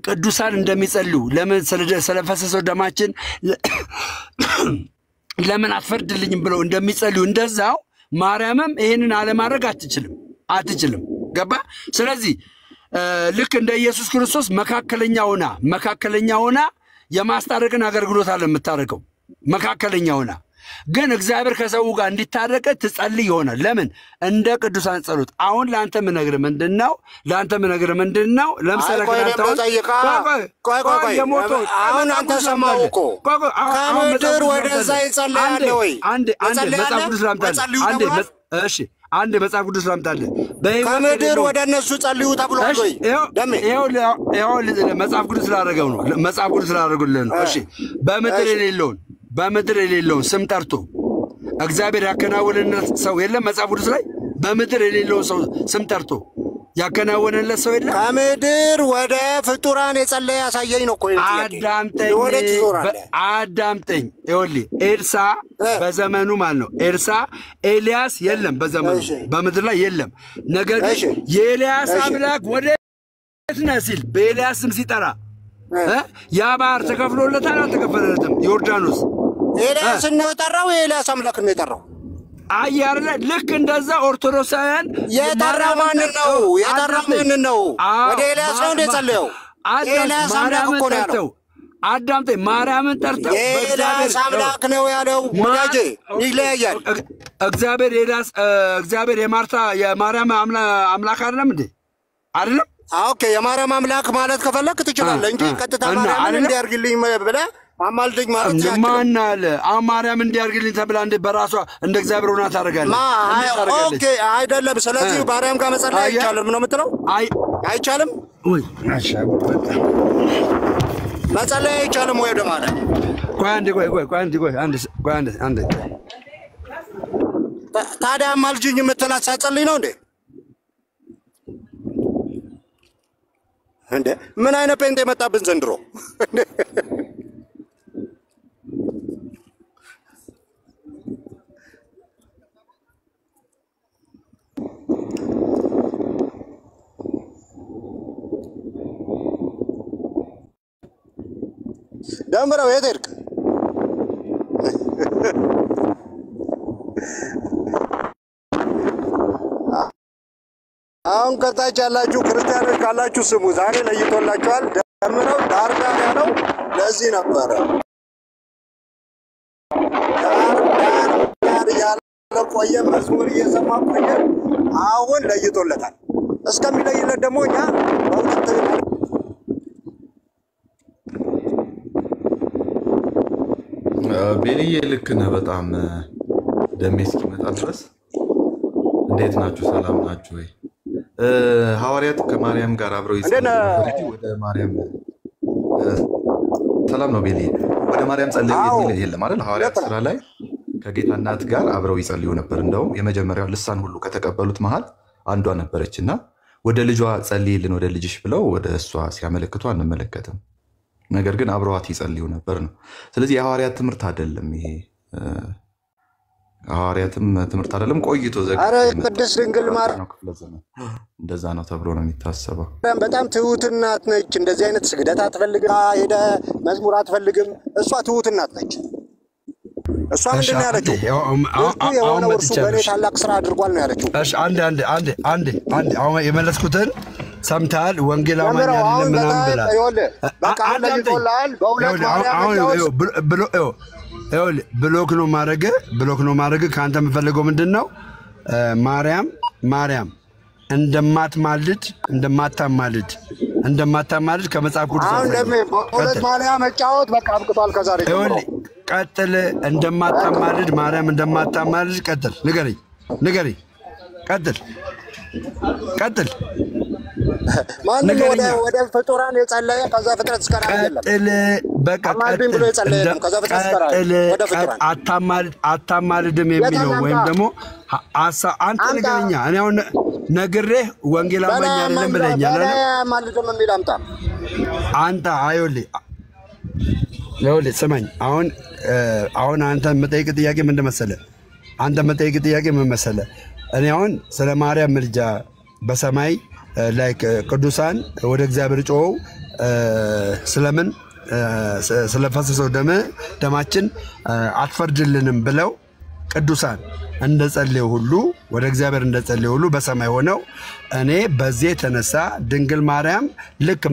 ቅዱሳን እንደሚጸልዩ ለምን ስለፈሰሰው ደማችን ለምን አትፈርድልኝም ብለው እንደሚጸልዩ እንደዛው ማርያምም ይሄንን አለማድረግ አትችልም። ገባ። ስለዚህ ልክ እንደ ኢየሱስ ክርስቶስ መካከለኛ ሆና የማስታረቅን አገልግሎት አለ የምታረቀው መካከለኛ ሆና ግን እግዚአብሔር ከሰው ጋር እንዲታረቀ ትጸልይ ይሆናል። ለምን እንደ ቅዱሳን ጸሎት አሁን ላንተ ምነግር ምንድነው ለምሳሌ አሁን አንተ ሰማው እኮ ከምድር ወደዛ ይጸልያል ወይ አንድ መጽሐፍ ቅዱስ ላምጣልህ እሺ አንድ መጽሐፍ ቅዱስ ላምጣልህ ከምድር ወደ እነሱ ጸልዩ ተብሏል ወይ ደሜ ይሄው መጽሐፍ ቅዱስ ስላደረገው ነው መጽሐፍ ቅዱስ ስላደረጉልን ነው። እሺ በምድር የሌለውን ስም ጠርቶ እግዚአብሔር ያከናወነለት ሰው የለም። መጽሐፍ ቅዱስ ላይ በምድር የሌለውን ሰው ስም ጠርቶ ያከናወነለት ሰው የለም። ከምድር ወደ ፍጡራን የጸለየ ያሳየኝ ነው እኮ አዳምጠኝ። ይኸውልህ ኤልሳ በዘመኑ ማለት ነው ኤልያስ የለም በዘመኑ በምድር ላይ የለም። ነገር ግን የኤልያስ አምላክ ወዴት ነህ ሲል በኤልያስ ስም ሲጠራ ያ ባህር ተከፍሎለታል አልተከፈለለትም? ዮርዳኖስ ኤልያስ ነው የጠራው የኤልያስ አምላክ ነው የጠራው። አያርለ ልክ እንደዛ ኦርቶዶክሳውያን የጠራው ማን ነው? ወደ ኤልያስ ነው እንደጸለየው ኤልያስ አምላክ እኮ ነው ያለው። አዳምጠኝ። ማርያምን ጠርተው የኤልያስ አምላክ ነው ያለው። ወዳጄ ይለያያል። እግዚአብሔር የማርያም አምላክ አይደለም እንዴ? አይደለም? ኦኬ የማርያም አምላክ ማለት ከፈለክ ትችላለህ እንጂ ቀጥታ ማርያምን እንዲያርግልኝ ብለህ አማልደኝ ማለት ያቺ ማን አለ? ማርያም እንዲያርግልኝ ተብላ እንደ በራሷ እንደ እግዚአብሔር ሆና ታደርጋለች። ኦኬ አይደለም። ስለዚህ ማርያም ጋር መጸለይ አይቻልም ነው የምትለው? አይቻልም ወይ? መጸለይ አይቻልም ወይ? ወደ ማርያም አንድ ታዲያ አማልጅኝ የምትላት ሳጸልይ ነው እንዴ? እንዴ ምን አይነት ጴንጤ መጣብን ዘንድሮ? ደምረው የት ሄድክ? አሁን ከታች ያላችሁ ክርስቲያኖች ካላችሁ ስሙ፣ ዛሬ ለይቶላችኋል። ደምረው ዳር ያለው ለዚህ ነበረ። ዳር ያለ ቆየ፣ መዝሙር እየሰማ ቆየ። አሁን ለይቶለታል። እስከሚለይለት ደግሞ እኛ በእውነት ቤልዬ ልክ ነህ በጣም ደሜ እስኪመጣ ድረስ። እንዴት ናችሁ? ሰላም ናችሁ ወይ? ሐዋርያት ከማርያም ጋር አብረው ይጸልዩ ወደ ማርያም ሰላም ነው ቤልዬ። ወደ ማርያም ጸልዩ የሚል የለም አይደል? ሐዋርያት ስራ ላይ ከጌታ እናት ጋር አብረው ይጸልዩ ነበር። እንደውም የመጀመሪያው ልሳን ሁሉ ከተቀበሉት መሃል አንዷ ነበረችና ወደ ልጇ ጸልይልን ወደ ልጅሽ ብለው ወደ እሷ ሲያመለክቱ አንመለከትም። ነገር ግን አብረዋት ይጸልዩ ነበር ነው። ስለዚህ የሐዋርያት ትምህርት አይደለም ይሄ። ሐዋርያትም ትምህርት አይደለም ቆይቶ አረ ቅድስት ድንግል ማርያም እንደዛ ነው ተብሎ ነው የሚታሰበው። በጣም ትሁት እናት ነች። እንደዚህ አይነት ስግደት አትፈልግም፣ ሄደ መዝሙር አትፈልግም። እሷ ትሁት እናት ነች። እሷ ምንድን ነው ያለችው? የሆነ እርሱ በእኔ ታላቅ ስራ አድርጓል ነው ያለችው። እሺ አንድ አሁን የመለስኩትን ሰምተሃል? ወንጌል አማኝ አይደለም ምናምን ብላ በቃ ለይቶላል። በእውነት ማርያም ብሎክ ነው ማድረግ ከአንተ የምፈልገው ምንድነው? ማርያም እንደማታማልድ ከመጽሐፍ ቅዱስ አሁን በእውነት ማርያም መጫወት በቃ አብቅቷል። ከዛሬ ጀምሮ ቀጥል። ማርያም እንደማታማልድ ቀጥል። ንገረኝ ቀጥል። ቀጥል ማንም ወደ ፍጡራን የጸለየ ከዛ ፍጥረት እስከ አይደለም ቀጥል በቃ ቀጥል ብሎ የጸለየ ከዛ ፍጥረት እስከ ወደ ፍጡራን አታማልድም የሚለው ወይም ደግሞ አንተ ንገረኛ እኔ አሁን ነግሬህ ወንጌል አማኝ አይደለም ብለኛል አይደል ማልድም የሚል አምጣ አንተ አይወል ስማኝ አሁን አንተ መጠይቅ ጥያቄ ምን እንደመሰለ አንተ መጠይቅ ጥያቄ ምን መሰለ እኔ አሁን ስለ ማርያም ምልጃ በሰማይ ላይክ ቅዱሳን ወደ እግዚአብሔር ጮው ስለምን ስለፈሰሰው ደማችን አትፈርድልንም ብለው ቅዱሳን እንደጸለዩ ሁሉ ወደ እግዚአብሔር እንደጸለዩ ሁሉ በሰማይ ሆነው እኔ በዚህ ተነሳ ድንግል ማርያም ልክ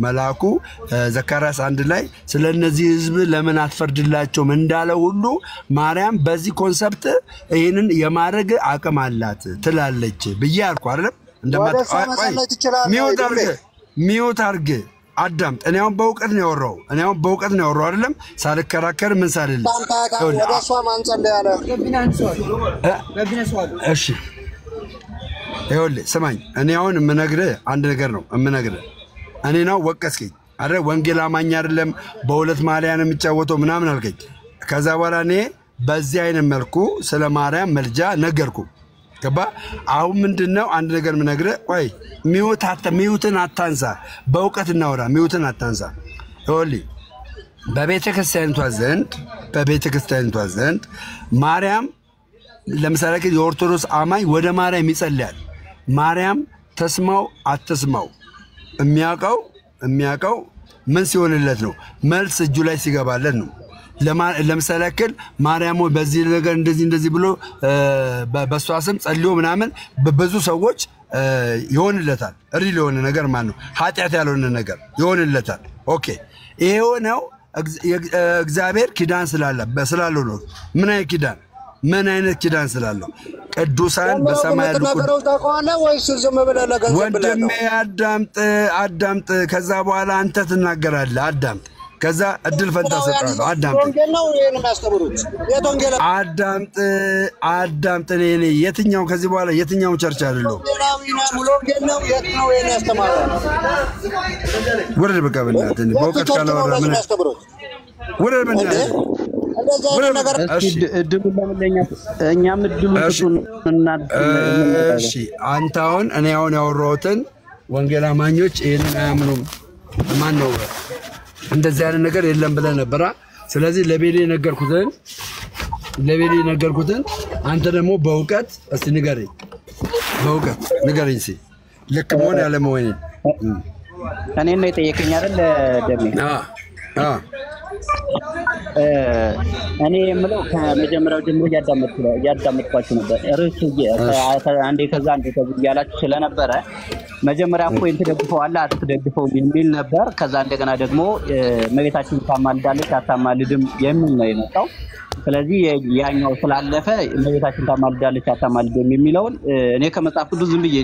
መላኩ ዘካርያስ 1 ላይ ስለነዚህ ህዝብ ለምን አትፈርድላቸውም እንዳለ ሁሉ ማርያም በዚህ ኮንሰፕት ይሄንን የማድረግ አቅም አላት ትላለች ብዬ አልኩ አይደል ሚውት አርግ አዳምጥ እኔ አሁን በእውቀት ነው ያወራው አይደለም ሳልከራከር ምን ሳልል ወደሷ ማንጸለ ያለ እሺ ይኸውልህ ስማኝ እኔ አሁን የምነግርህ አንድ ነገር ነው እኔ ነው ወቀስከኝ አይደል ወንጌል አማኝ አይደለም በሁለት ማርያም የሚጫወተው ምናምን አልከኝ ከዛ በኋላ እኔ በዚህ አይነት መልኩ ስለ ማርያም መልጃ ነገርኩ ገባ አሁን ምንድነው አንድ ነገር ምነግርህ ቆይ ሚውትን አታንሳ በእውቀት እናወራ ሚውትን አታንሳ ይኸውልህ በቤተክርስቲያኒቷ ዘንድ ማርያም ለምሳሌ የኦርቶዶክስ አማኝ ወደ ማርያም ይጸልያል ማርያም ተስማው አትስማው የሚያውቀው ምን ሲሆንለት ነው መልስ እጁ ላይ ሲገባለት ነው ለምሳሌ ያክል ማርያም በዚህ ነገር እንደዚህ ብሎ በሷ ስም ጸልዮ ምናምን በብዙ ሰዎች ይሆንለታል ሪል የሆነ ነገር ማለት ነው ኃጢአት ያልሆነ ነገር ይሆንለታል ኦኬ ይሄ ሆነው እግዚአብሔር ኪዳን ስላለው ነው ምን አይነት ኪዳን ስላለው ቅዱሳን በሰማይ ያሉ ወንድሜ አዳምጥ ከዛ በኋላ አንተ ትናገራለህ አዳምጥ ከዛ እድል ፈንታ ሰጣለሁ አዳምጥ እኔ የትኛው ከዚህ በኋላ የትኛው ቸርች አይደለም ወረድ በቃ በእናትህ በእውቀት ካላወራ ምን ወረድ በእናትህ እሺ አንተ አሁን እኔ አሁን ያወራሁትን ወንጌል አማኞች ይሄንን አያምኑም ማን ነው እንደዚህ አይነት ነገር የለም ብለ ነበር ስለዚህ ለቤሌ ነገርኩትን አንተ ደግሞ በእውቀት እስቲ ንገረኝ ሲ ልክ መሆን ያለ መሆን እኔ ነው የጠየቀኝ አይደል ደሜ እኔ የምለው ከመጀመሪያው ጀምሮ ያዳመጥኳችሁ ነበር ርዕሱ አንዴ ከዛ ያላችሁ ስለነበረ መጀመሪያ ፖይንት ደግፈዋል አትደግፈው የሚል ነበር ከዛ እንደገና ደግሞ መቤታችን ታማልዳለች አታማልድም የሚል ነው የመጣው ስለዚህ ያኛው ስላለፈ መቤታችን ታማልዳለች አታማልድም የሚለውን እኔ ከመጽሐፍ ቅዱስ ዝም ብዬ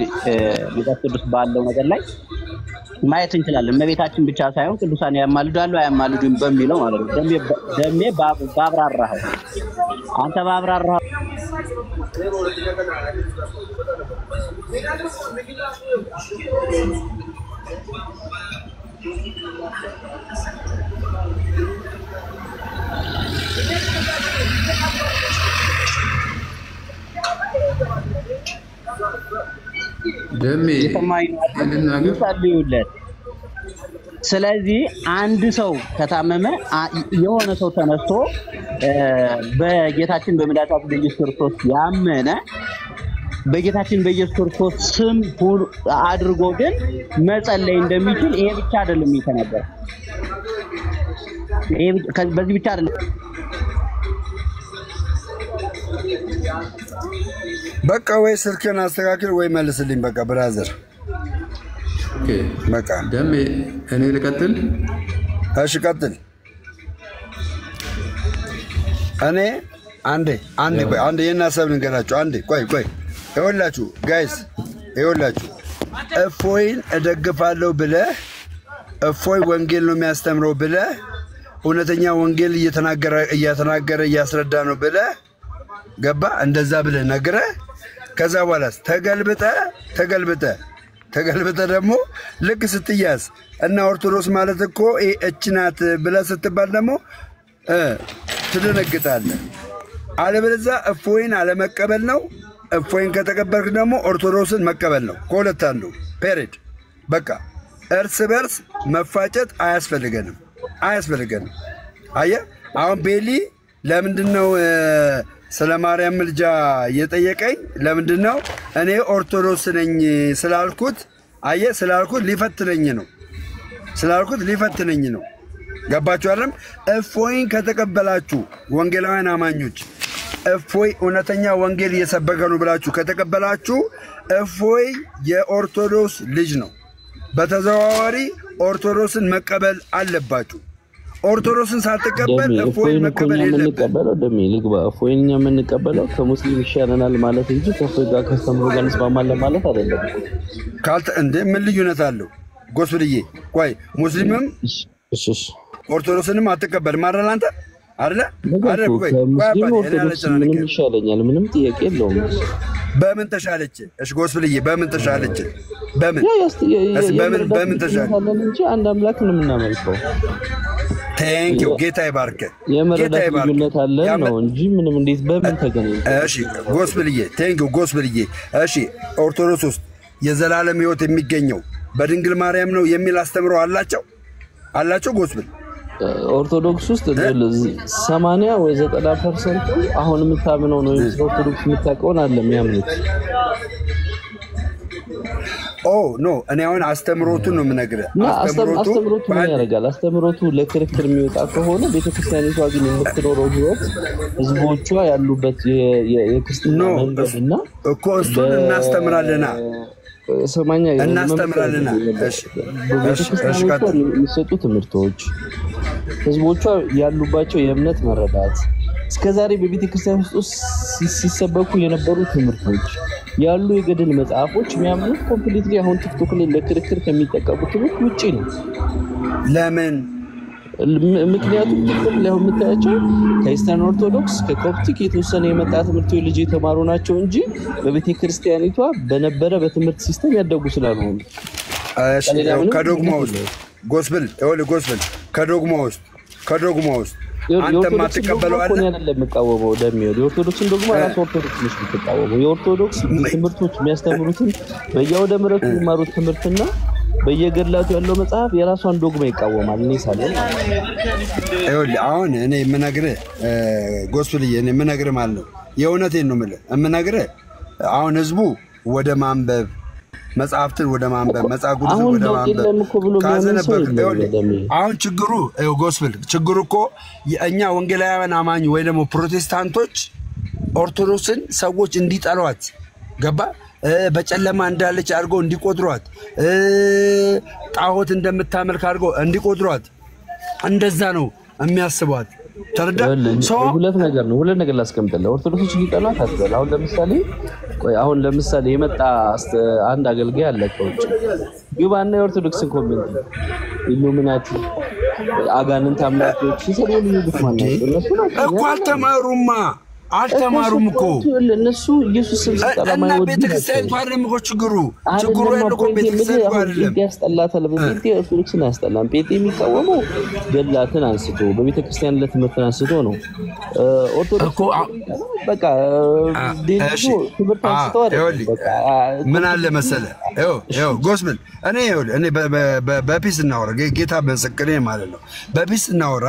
መጽሐፍ ቅዱስ ባለው ነገር ላይ ማየት እንችላለን መቤታችን ብቻ ሳይሆን ቅዱሳን ያማልዳሉ አያማልዱም በሚለው ማለት ነው ደሜ ባብራራህ አንተ ባብራራህ ደሜ ይጸልዩለት ስለዚህ አንድ ሰው ከታመመ የሆነ ሰው ተነስቶ በጌታችን በመድኃኒታችን በኢየሱስ ክርስቶስ ያመነ በጌታችን በኢየሱስ ክርስቶስ ስም አድርጎ ግን መጸለይ እንደሚችል ይሄ ብቻ አይደለም የተናገረው ይሄ በዚህ ብቻ አይደለም በቃ ወይ ስልክን አስተካክል ወይ መልስልኝ በቃ ብራዘር ኦኬ በቃ ደሜ እኔ ልቀጥል እሺ ቀጥል እኔ አንዴ የናሰብ ንገራችሁ አንዴ ቆይ ይኸውላችሁ ጋይስ እፎይን እደግፋለሁ ብለህ እፎይ ወንጌል ነው የሚያስተምረው ብለህ እውነተኛ ወንጌል እየተናገረ እያስረዳ ነው ብለህ ገባ እንደዛ ብለህ ነግረህ ከዛ በኋላ ተገልብጠ ደግሞ ልክ ስትያዝ እና ኦርቶዶክስ ማለት እኮ እቺ ናት ብለህ ስትባል ደግሞ ትደነግጣለህ። አለበለዚያ እፎይን አለመቀበል ነው። እፎይን ከተቀበልክ ደግሞ ኦርቶዶክስን መቀበል ነው። ከሁለት አንዱ ፔሬድ። በቃ እርስ በርስ መፋጨት አያስፈልገንም። አየህ አሁን ቤሊ ለምንድነው ስለ ማርያም ምልጃ እየጠየቀኝ? ለምንድነው እኔ ኦርቶዶክስ ነኝ ስላልኩት ሊፈትነኝ ነው። ገባችሁ አይደል? እፎይን ከተቀበላችሁ ወንጌላውያን አማኞች እፎይ እውነተኛ ወንጌል እየሰበከ ነው ብላችሁ ከተቀበላችሁ እፎይ የኦርቶዶክስ ልጅ ነው። በተዘዋዋሪ ኦርቶዶክስን መቀበል አለባችሁ። ኦርቶዶክስን ሳትቀበል እፎይን መቀበል የለበትም። ደሚልግባ እፎይን የምንቀበለው ከሙስሊም ይሻለናል ማለት እንጂ ከእፎይ ጋር ከስተምሮ ጋር እንስማማለን ማለት አይደለም። ካልተ እንደ ምን ልዩነት አለው? ጎስብልዬ ቆይ ሙስሊምም ኦርቶዶክስንም አትቀበልም አይደል አንተ? አይደለ ቆይ ምንም ይሻለኛል፣ ምንም ጥያቄ የለውም። በምን ተሻለች? እሺ ጎስብልዬ በምን ተሻለች? በምን ተሻለች እንጂ አንድ አምላክ ነው የምናመልከው። ቴንኪው ጌታ ይባርክ። የመረዳት ልዩነት አለ ነው እንጂ ምንም እንዴት በምን ተገናኘ? እሺ ጎስብልዬ ቴንኪው ጎስብልዬ። እሺ ኦርቶዶክስ ውስጥ የዘላለም ሕይወት የሚገኘው በድንግል ማርያም ነው የሚል አስተምሮ አላቸው ጎስብል? ኦርቶዶክስ ውስጥ 80 ወይ 90% አሁን የምታምነው ነው ኦርቶዶክስ የምታውቀውን አለ የሚያምኑት። ኖ እኔ አሁን አስተምሮቱን ነው የምነግርህ። አስተምሮቱ ምን ያደርጋል? አስተምሮቱ ለክርክር የሚወጣ ከሆነ ቤተክርስቲያኒቷ ግን የምትኖረው ሕይወት ህዝቦቿ ያሉበት የክርስትና መንገድና እኮ እሱን እናስተምራለና ሰማኛ እናስተምራለና የሚሰጡ ትምህርቶች ህዝቦቿ ያሉባቸው የእምነት መረዳት እስከዛሬ በቤተክርስቲያን ውስጥ ሲሰበኩ የነበሩ ትምህርቶች ያሉ የገድል መጽሐፎች የሚያምኑት ኮምፕሊትሊ አሁን ቲክቶክ ላይ ለክርክር ከሚጠቀሙት ትምህርት ውጪ ነው። ለምን? ምክንያቱም ቲክቶክ ላይ የምታያቸው ከኢስተርን ኦርቶዶክስ ከኮፕቲክ የተወሰነ የመጣ ትምህርት ልጅ የተማሩ ናቸው እንጂ በቤተክርስቲያኒቷ በነበረ በትምህርት ሲስተም ያደጉ ስላልሆኑ ከዶግማ ውስጥ ጎስብል ከዶግማ ውስጥ አንተ ማትቀበለው አለ አይደለም መቃወመው ደሚው የኦርቶዶክስን ዶግማ ራስ ኦርቶዶክስ ነው ተቃወመው። የኦርቶዶክስ ትምህርቶች የሚያስተምሩትን በያወደ ምረት የሚማሩት ትምህርትና በየገድላቱ ያለው መጽሐፍ የራሷን ዶግማ ይቃወማል። እኔ ሳለን አሁን እኔ የምነግርህ ጎስብልዬ እኔ የምነግርህ ማለት ነው የእውነቴን ነው የምነግርህ። አሁን ህዝቡ ወደ ማንበብ መጽሐፍትን ወደ ማንበብ መጽሐፍ ቅዱስን ወደ ማንበብ አሁን ችግሩ እኮ እኛ ወንጌላውያን አማኝ ወይ ደግሞ ፕሮቴስታንቶች ኦርቶዶክስን ሰዎች እንዲጠሏት ገባ በጨለማ እንዳለች አድርገው እንዲቆጥሯት ጣዖት እንደምታመልክ አድርገው እንዲቆጥሯት እንደዛ ነው የሚያስቧት። ተረዳ? ሁለት ነገር ላስቀምጥልህ። ኦርቶዶክሶች ሊጠሏት አትበል። አሁን ለምሳሌ የመጣ አንድ አገልጋይ አለ ከውጭ ይባና የኦርቶዶክስን ኮሜንት ኢሉሚናቲ አጋንንት አምላኮች ሲሰሩ ልዩድማና እነሱ እኮ አልተማሩም እኮ እነሱ ኢየሱስ ስም እና ቤተክርስቲያን ታረም እኮ ችግሩ ያለው እኮ ቤተክርስቲያን አይደለም። ያስጠላታል። በቤተ ኦርቶዶክስን ያስጠላል። ቤተ የሚቃወመው ገድላትን አንስቶ በቤተክርስቲያን ለትምህርትን አንስቶ ነው። ኦርቶዶክስ እኮ በቃ ዲንቱ ትምህርት አንስቶ አይደለም። ምን አለ መሰለህ ጎስምን እኔ በፒስ እናወራ ጌታ በመስከሬ ማለት ነው። በፒስ እናወራ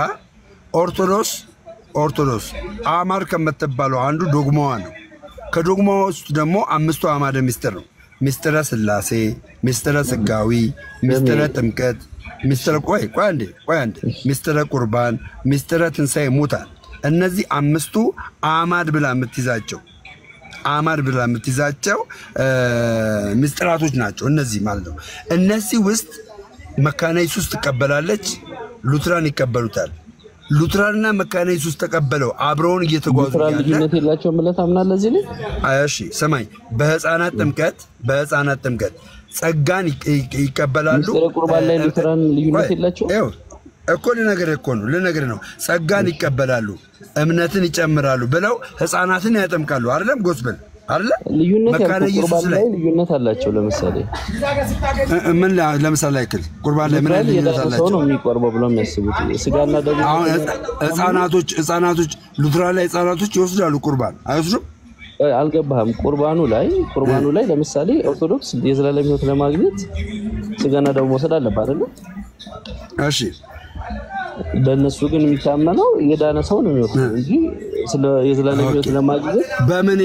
ኦርቶዶክስ አማር ከምትባለው አንዱ ዶግማዋ ነው። ከዶግማዋ ውስጥ ደግሞ አምስቱ አማደ ሚስጥር ነው። ሚስጥረ ሥላሴ፣ ሚስጥረ ሥጋዊ፣ ሚስጥረ ጥምቀት፣ ሚስጥረ ሚስጥረ ቁርባን፣ ሚስጥረ ትንሣኤ ሙታን። እነዚህ አምስቱ አማድ ብላ የምትይዛቸው ሚስጥራቶች ናቸው። እነዚህ ማለት ነው። እነዚህ ውስጥ መካነ ኢየሱስ ትቀበላለች፣ ሉትራን ይቀበሉታል። ሉትራንና መካነ ኢየሱስ ተቀበለው አብረውን እየተጓዙ ያለ ልዩነት የላቸውም ማለት አምናለሁ። እዚህ ላይ እሺ ሰማይ በህፃናት ጥምቀት ጸጋን ይቀበላሉ። ሚስጥረ ቁርባን ላይ ሉትራን ልዩነት የላቸውም እኮ ልነግርህ ነው። ጸጋን ይቀበላሉ፣ እምነትን ይጨምራሉ ብለው ህፃናትን ያጠምቃሉ አይደለም ጎስበል አይደል? ልዩነት ያለው ቁርባን ላይ ልዩነት አላቸው። ለምሳሌ ምን ለምሳሌ አይክል ቁርባን ላይ ምን ልዩነት አላቸው? ሰው ነው የሚቆርበው ብለው የሚያስቡት ስጋና ደሙ። አሁን ህፃናቶች ሉትራን ላይ ህፃናቶች ይወስዳሉ ቁርባን አይወስዱም? አልገባህም? ቁርባኑ ላይ ለምሳሌ ኦርቶዶክስ የዘላለም ህይወት ለማግኘት ስጋና ደሙ መውሰድ አለባት አይደል? እሺ በእነሱ ግን የሚታመነው የዳነ ሰው ነው የሚወስደው እንጂ ስለ የዘላለም ህይወት ለማግኘት በምን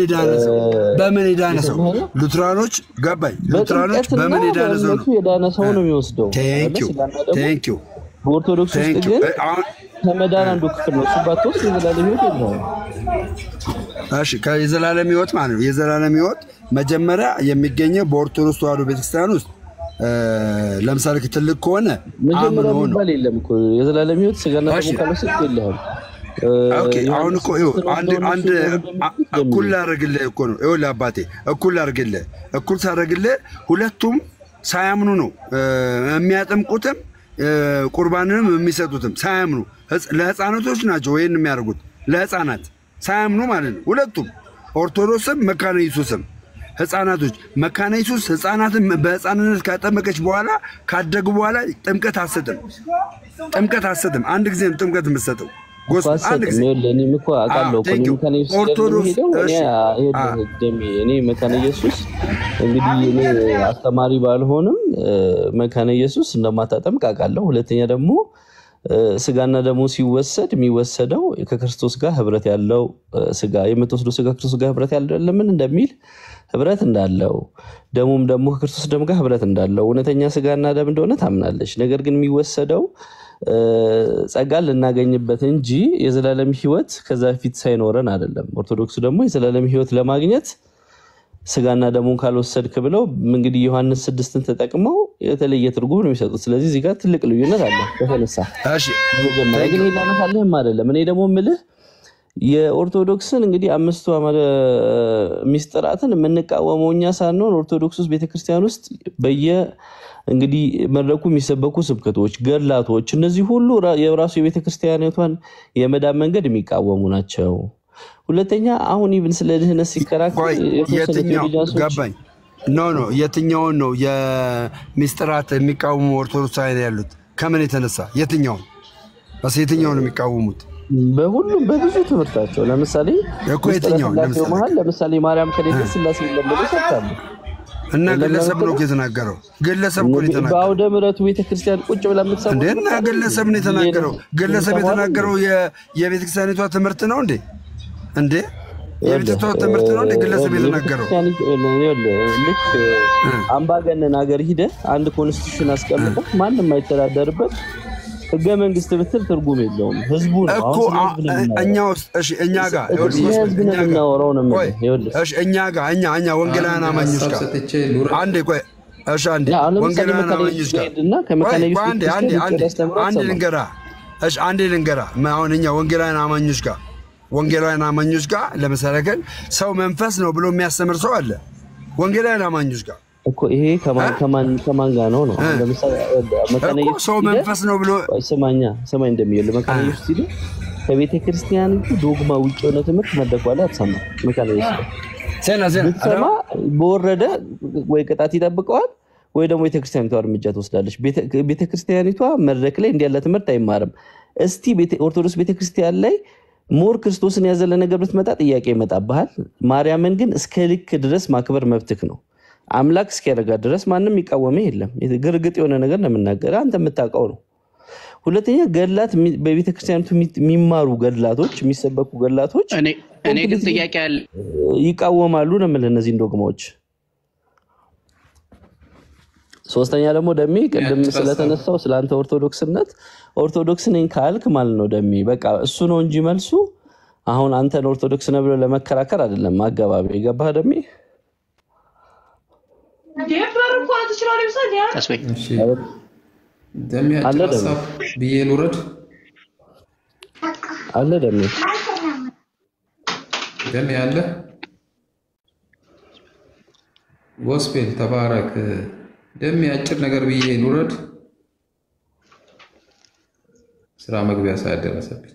የዳነ ሰው ሉትራኖች ገባኝ። ሉትራኖች በምን የዳነ ሰው ነው የዳነ ሰው ነው የሚወስደው። ቴንክ ዩ በኦርቶዶክስ ውስጥ ግን ከመዳን አንዱ ክፍል ነው። ሱባቶስ የዘላለም ህይወት የለውም። እሺ ከየዘላለም ህይወት ማለት ነው። የዘላለም ህይወት መጀመሪያ የሚገኘው በኦርቶዶክስ ተዋሕዶ ቤተክርስቲያን ውስጥ ለምሳሌ ትልቅ ከሆነ መጀመሪያ የሚባል የለም እኮ የዘላለም ህይወት ስጋና ደሙ ካልወሰድክ የለህም። ኦኬ አሁን እኮ አንድ እኩል አደረግልህ እኮ ነው። ይኸውልህ አባቴ እኩል ሳደርግልህ ሁለቱም ሳያምኑ ነው የሚያጠምቁትም ቁርባንንም የሚሰጡትም ሳያምኑ ለህፃናቶች ናቸው ወይን የሚያደርጉት ለህፃናት ሳያምኑ ማለት ነው። ሁለቱም ኦርቶዶክስም መካነ ኢየሱስም ህፃናቶች መካነ ኢየሱስ ህፃናትን በህፃንነት ካጠመቀች በኋላ ካደጉ በኋላ ጥምቀት አሰጥም አንድ ጊዜ ጥምቀት የምትሰጠው ጎስ አንድ ጊዜ ለኔም እኮ አቃለው መካነ ኢየሱስ ኦርቶዶክስ እኔ መካነ ኢየሱስ እንግዲህ እኔ አስተማሪ ባልሆንም መካነ ኢየሱስ እንደማታጠምቅ አቃለው። ሁለተኛ ደግሞ ስጋና ደሙ ሲወሰድ የሚወሰደው ከክርስቶስ ጋር ህብረት ያለው ስጋ የምትወስደው ስጋ ክርስቶስ ጋር ህብረት ያለው ለምን እንደሚል ህብረት እንዳለው ደሙም ደግሞ ከክርስቶስ ደም ጋር ህብረት እንዳለው እውነተኛ ስጋና ደም እንደሆነ ታምናለች። ነገር ግን የሚወሰደው ጸጋን ልናገኝበት እንጂ የዘላለም ህይወት ከዛ ፊት ሳይኖረን አይደለም። ኦርቶዶክስ ደግሞ የዘላለም ህይወት ለማግኘት ስጋና ደሙን ካልወሰድክ ብለው እንግዲህ ዮሐንስ 6ን ተጠቅመው የተለየ ትርጉም ነው የሚሰጡት። ስለዚህ እዚህ ጋር ትልቅ ልዩነት አለ። በተነሳ እሺ ግን ይላነሳልህም አይደለም። እኔ ደግሞ ምልህ የኦርቶዶክስን እንግዲህ አምስቱ ሚስጥራትን የምንቃወመው እኛ ሳንሆን ኦርቶዶክስ ውስጥ ቤተክርስቲያን ውስጥ እንግዲህ መድረኩ የሚሰበኩ ስብከቶች፣ ገድላቶች እነዚህ ሁሉ የራሱ የቤተክርስቲያኒቷን የመዳን መንገድ የሚቃወሙ ናቸው። ሁለተኛ አሁን ኢቭን ስለ ድህነት ሲከራከር የትኛው ገባኝ ኖ የትኛው ነው የሚስጥራት የሚቃወሙ ኦርቶዶክሳውያን ያሉት ከምን የተነሳ የትኛው ነው የሚቃወሙት? በሁሉም በብዙ ትምህርታቸው ለምሳሌ እኮ የትኛው ለምሳሌ ማርያም ከሌለ ስላሴ ለምን ይሰጣሉ እና ግለሰብ ነው የተናገረው። ግለሰብ ነው የተናገረው። በአውደ ምሕረቱ ቤተክርስቲያን ቁጭ ብላ የምትሰማው እንዴና ግለሰብ ነው የተናገረው። ግለሰብ የተናገረው የቤተክርስቲያኒቷ ትምህርት ነው እንዴ የቤተክርስቲያኒቷ ትምህርት ነው እንዴ ግለሰብ የተናገረው? ልክ አምባገነን ሀገር ሂደ አንድ ኮንስቲቱሽን አስቀምጠው ማንም አይተዳደርበት ህገ መንግስት ብትል ትርጉም የለውም። ህዝቡ ነው እኮ እኛ ጋር እኛ ወንጌላውያን አማኞች ጋር አንዴ ቆይ ወንጌላውያን አማኞች ጋር አንዴ ልንገራ አሁን እኛ ወንጌላውያን አማኞች ጋር ለምሳሌ ሰው መንፈስ ነው ብሎ የሚያስተምር ሰው አለ ወንጌላውያን አማኞች ጋር እኮ ይሄ ከማን ጋር ነው? ለምሳሌ መካነይስ ሰው መንፈስ ነው ብሎ ሰማኝ እንደሚል መካነይስ ሲል ከቤተክርስቲያን ዶግማ ውጭ የሆነ ትምህርት መደቋላ አትሰማ። መካነይስ ሰማ በወረደ ወይ ቅጣት ይጠብቀዋል ወይ ደግሞ ቤተክርስቲያኒቷ እርምጃ ትወስዳለች። ቤተክርስቲያኒቷ መድረክ ላይ እንዲያለ ትምህርት አይማርም። እስቲ ኦርቶዶክስ ቤተክርስቲያን ላይ ሞር ክርስቶስን ያዘለ ነገር ብትመጣ ጥያቄ ይመጣብሃል። ማርያምን ግን እስከ ልክ ድረስ ማክበር መብትክ ነው። አምላክ እስኪያደርጋ ድረስ ማንም ይቃወም የለም። ግርግጥ የሆነ ነገር ነው የምናገር አንተ የምታውቀው ነው። ሁለተኛ ገድላት በቤተክርስቲያኒቱ የሚማሩ ገድላቶች የሚሰበኩ ገድላቶች እኔ ግን ጥያቄ አለ ይቃወማሉ ነው ማለት እነዚህ ዶግማዎች። ሶስተኛ ደግሞ ደሜ ቅድም ስለተነሳው ስላንተ ኦርቶዶክስ ነኝ ካልክ ማለት ነው ደሜ በቃ እሱ ነው እንጂ መልሱ አሁን አንተን ኦርቶዶክስ ነህ ብሎ ለመከራከር አይደለም አገባብ የገባህ ደሜ ደብር እኮ ነው ተችሏል ይመስል ያ እሺ ደሜ አጥራሳብ ቢየሉረድ አለ ደሜ አለ ጎስፔል ተባረክ ደሜ አጭር ነገር ቢየሉረድ ስራ መግቢያ ሳይደረሰብኝ